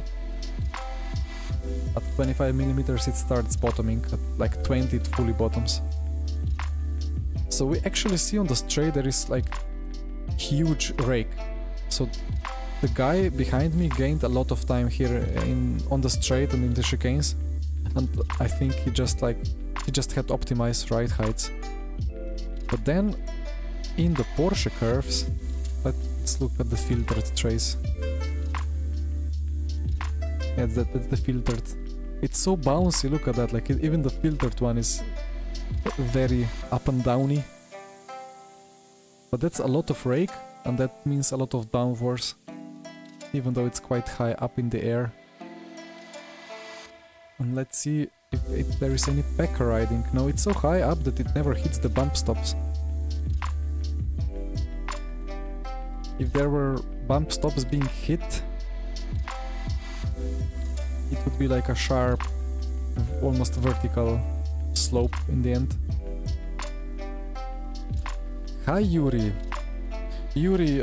At 25mm it starts bottoming, at like 20 it fully bottoms. So we actually see on the straight there is like huge rake. So the guy behind me gained a lot of time here on the straight and in the chicanes, and I think he just had optimized ride heights. But then in the Porsche curves, let's look at the filtered trace. Yeah, that's the filtered. It's so bouncy, look at that, like even the filtered one is very up and downy. But that's a lot of rake, and that means a lot of downforce, even though it's quite high up in the air. And let's see if there is any pecker riding. No, it's so high up that it never hits the bump stops. If there were bump stops being hit, it would be like a sharp, almost vertical slope in the end. Hi Yuri. Yuri,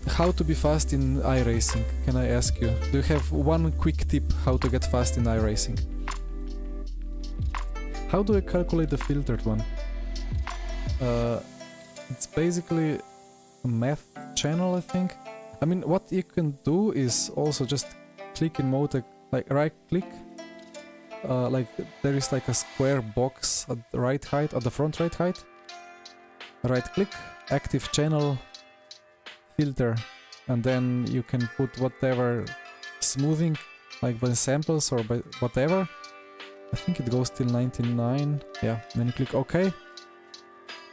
how to be fast in iRacing, can I ask you? Do you have one quick tip how to get fast in iRacing? How do I calculate the filtered one? It's basically a math channel, I think. I mean, what you can do is also just click in Motec, like right click, like there is like a square box at the right height, at the front right height. Right click, active channel, filter, and then you can put whatever smoothing, like by samples or by whatever. I think it goes till 99, yeah, then you click OK,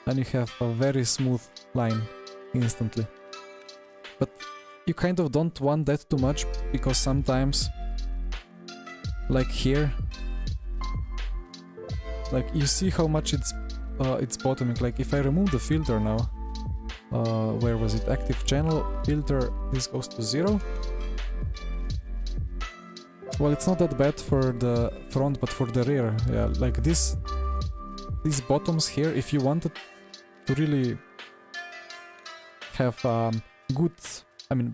and you have a very smooth line instantly. But you kind of don't want that too much, because sometimes, like here, like you see how much it's bottoming. Like if I remove the filter now, where was it? Active channel, filter, this goes to 0. Well, it's not that bad for the front, but for the rear, yeah, like these bottoms here, if you wanted to really have good, I mean,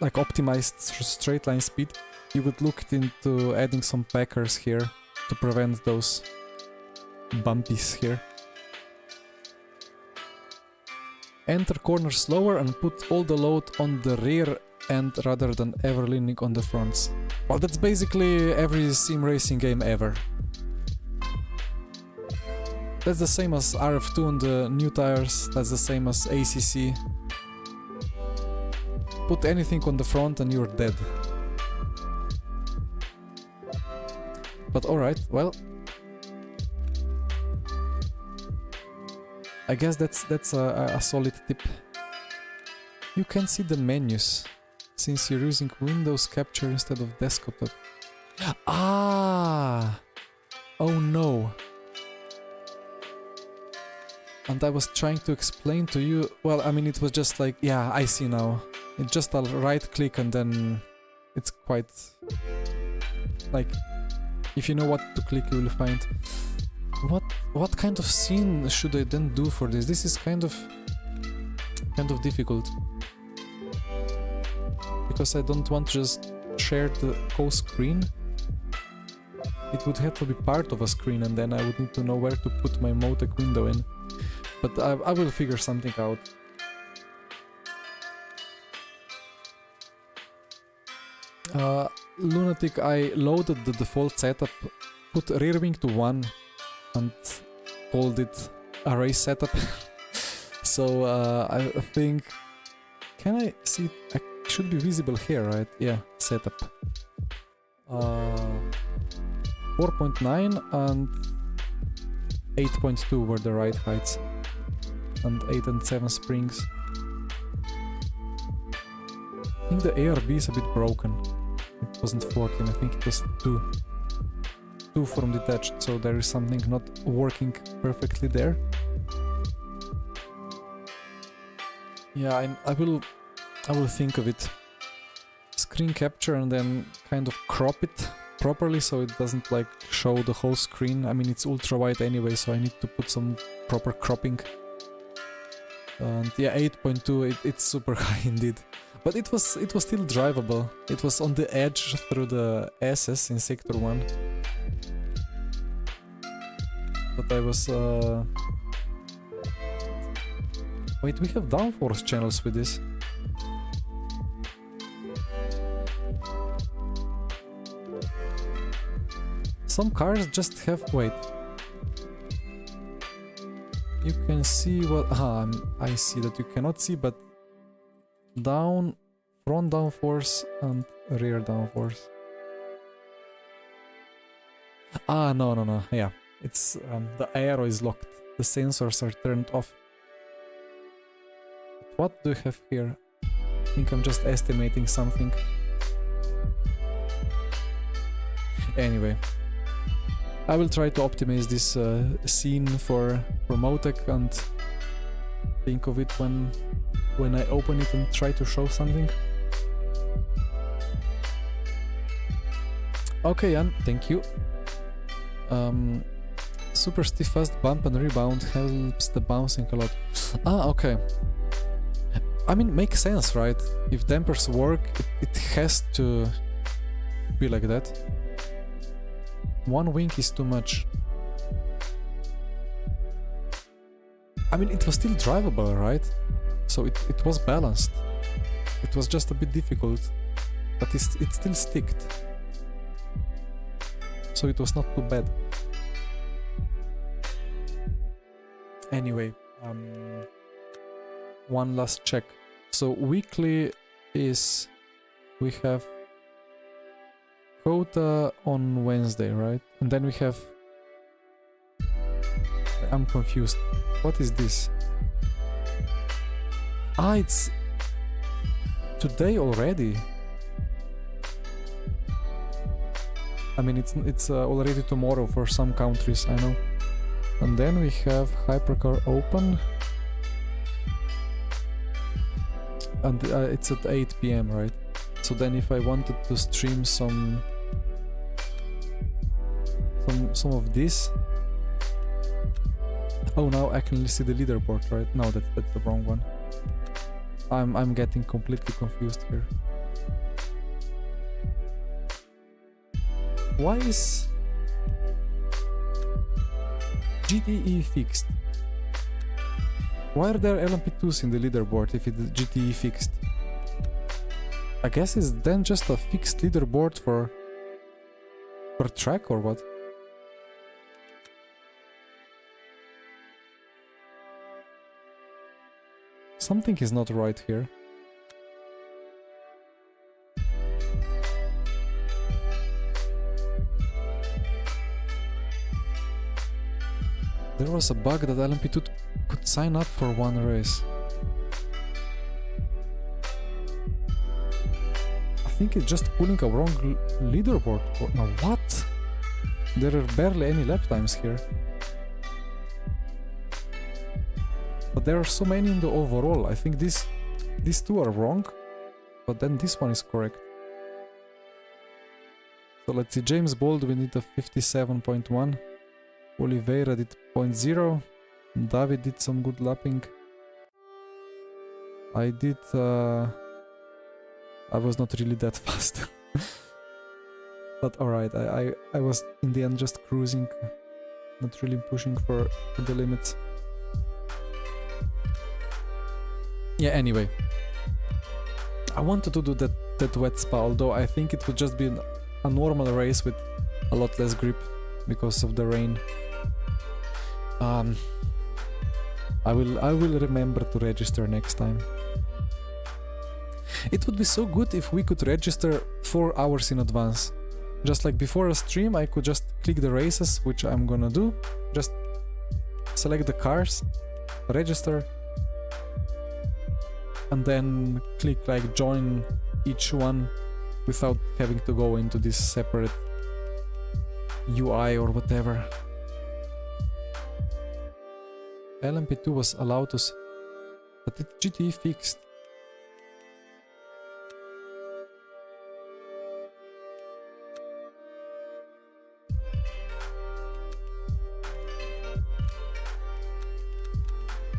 like optimized straight line speed, you would look into adding some packers here to prevent those bumpies here. Enter corner slower and put all the load on the rear end rather than ever leaning on the fronts. Well, that's basically every sim racing game ever. That's the same as RF2 on the new tires, that's the same as ACC. Put anything on the front and you're dead. But alright, well, I guess that's a solid tip. You can see the menus since you're using Windows Capture instead of desktop. Ah! Oh no! And I was trying to explain to you, well, I mean, it was just like, yeah, I see now. It's just a right click and then it's quite like, if you know what to click, you will find. What kind of scene should I then do for this? This is kind of difficult. Because I don't want to just share the whole screen. It would have to be part of a screen and then I would need to know where to put my Motec window in. But I will figure something out. Lunatic, I loaded the default setup, put rear wing to 1 and called it array setup. So I think, can I see, it should be visible here, right? Yeah, setup. 4.9 and 8.2 were the right heights. And 8 and 7 springs. I think the ARB is a bit broken. It wasn't 14, I think it was 2. 2 from detached, so there is something not working perfectly there. Yeah, I will think of it. Screen capture and then kind of crop it properly so it doesn't like show the whole screen. I mean, it's ultra wide anyway, so I need to put some proper cropping. And yeah, 8.2, it's super high indeed. But it was still drivable. It was on the edge through the SS in Sector 1. But I was... Wait, we have downforce channels with this. Some cars just have... Wait. You can see what... I see that you cannot see, but... front downforce and rear downforce. No, yeah. It's... the aero is locked. The sensors are turned off. What do you have here? I think I'm just estimating something. Anyway. I will try to optimize this scene for Motec and think of it when I open it and try to show something. Okay, Jan, thank you. Super stiff fast bump and rebound helps the bouncing a lot. Okay. I mean, makes sense, right? If dampers work, it has to be like that. One wing is too much. I mean, it was still drivable, right? So it was balanced. It was just a bit difficult, but it still sticked. So it was not too bad. Anyway, one last check. So weekly is... we have COTA on Wednesday, right? And then we have... I'm confused. What is this? It's... today already. I mean, it's already tomorrow for some countries, I know. And then we have Hypercar Open. And it's at 8 PM, right? So then if I wanted to stream some of this... Oh, now I can see the leaderboard, right? No, that's the wrong one. I'm getting completely confused here. Why is GTE fixed. Why are there LMP2s in the leaderboard if it's GTE fixed? I guess it's then just a fixed leaderboard for track or what? Something is not right here. There was a bug that LMP2 could sign up for one race. I think it's just pulling a wrong leaderboard. No, what? There are barely any lap times here. But there are so many in the overall. I think these two are wrong, but then this one is correct. So let's see, James Baldwin did a 57.1. Oliveira did 0.0. David did some good lapping. I did... I was not really that fast. But alright, I was in the end just cruising. Not really pushing for the limits. Yeah, anyway. I wanted to do that wet spa, although I think it would just be a normal race with a lot less grip because of the rain. I will remember to register next time. It would be so good if we could register 4 hours in advance. Just like before a stream, I could just click the races, which I'm gonna do. Just select the cars, register, and then click like join each one without having to go into this separate UI or whatever. LMP2 was allowed to, but it's GTE fixed.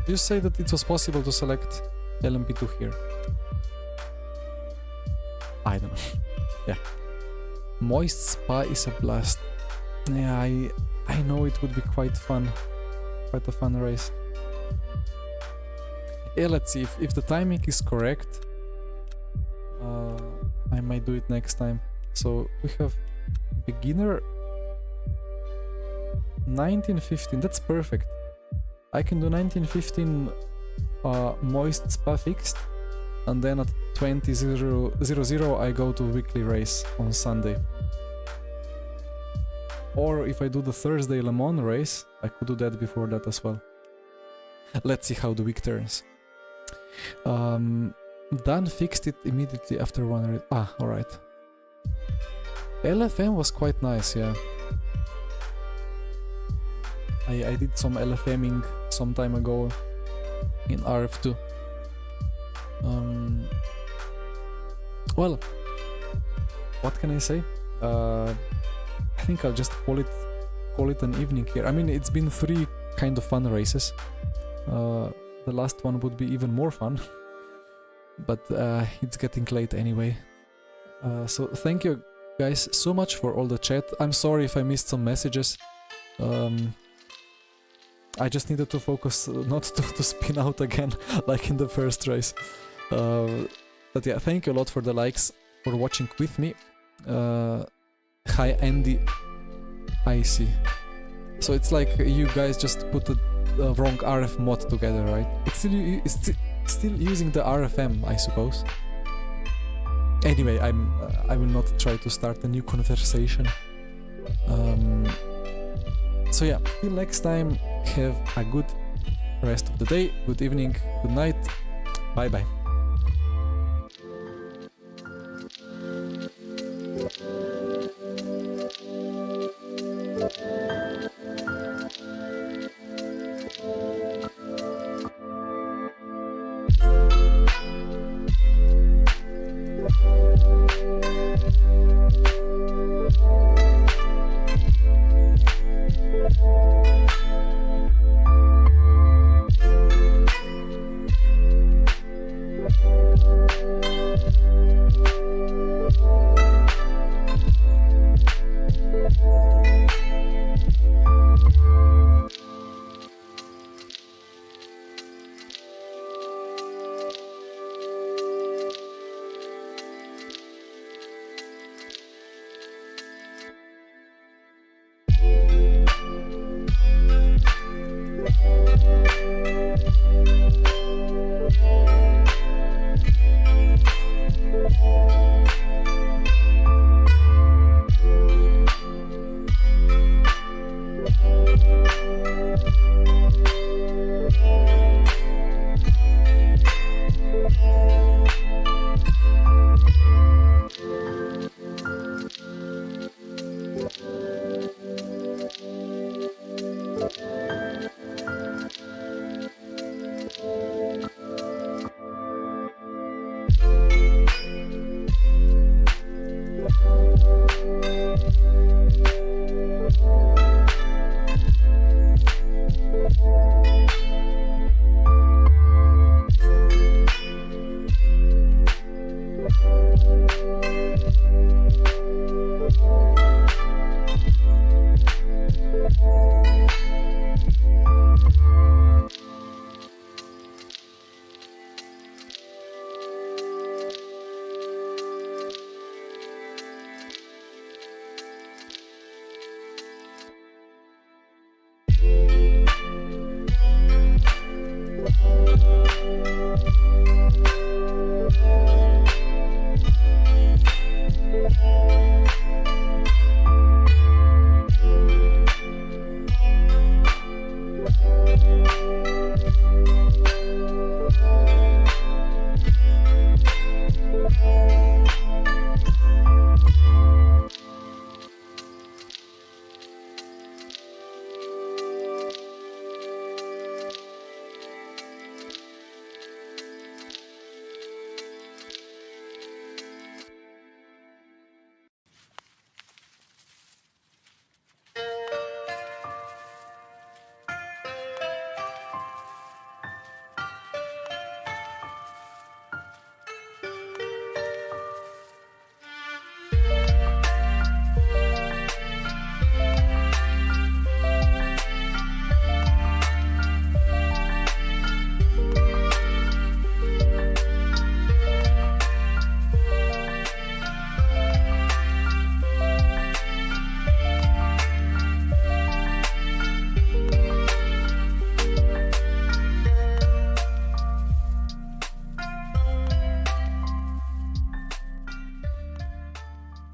You say that it was possible to select LMP2 here. I don't know. Yeah. Moist Spa is a blast. Yeah, I know it would be quite fun. Quite a fun race. Yeah, let's see if the timing is correct. I might do it next time. So we have beginner 1915. That's perfect. I can do 1915 moist spa fixed, and then at 20:00 I go to weekly race on Sunday. Or if I do the Thursday Le Mans race, I could do that before that as well. Let's see how the week turns. Dan fixed it immediately after one race. Ah, alright. LFM was quite nice, yeah. I did some LFMing some time ago in RF2. Well, what can I say? I think I'll just call it an evening here. I mean, it's been 3 kind of fun races. The last one would be even more fun, but it's getting late anyway. So thank you guys so much for all the chat. I'm sorry if I missed some messages. I just needed to focus not to spin out again like in the first race. But yeah, thank you a lot for the likes, for watching with me. Hi Andy. I see. So it's like you guys just put the wrong RF mod together, right? It's still using the RFM, I suppose. Anyway, I will not try to start a new conversation. So yeah, till next time, have a good rest of the day, good evening, good night, bye bye.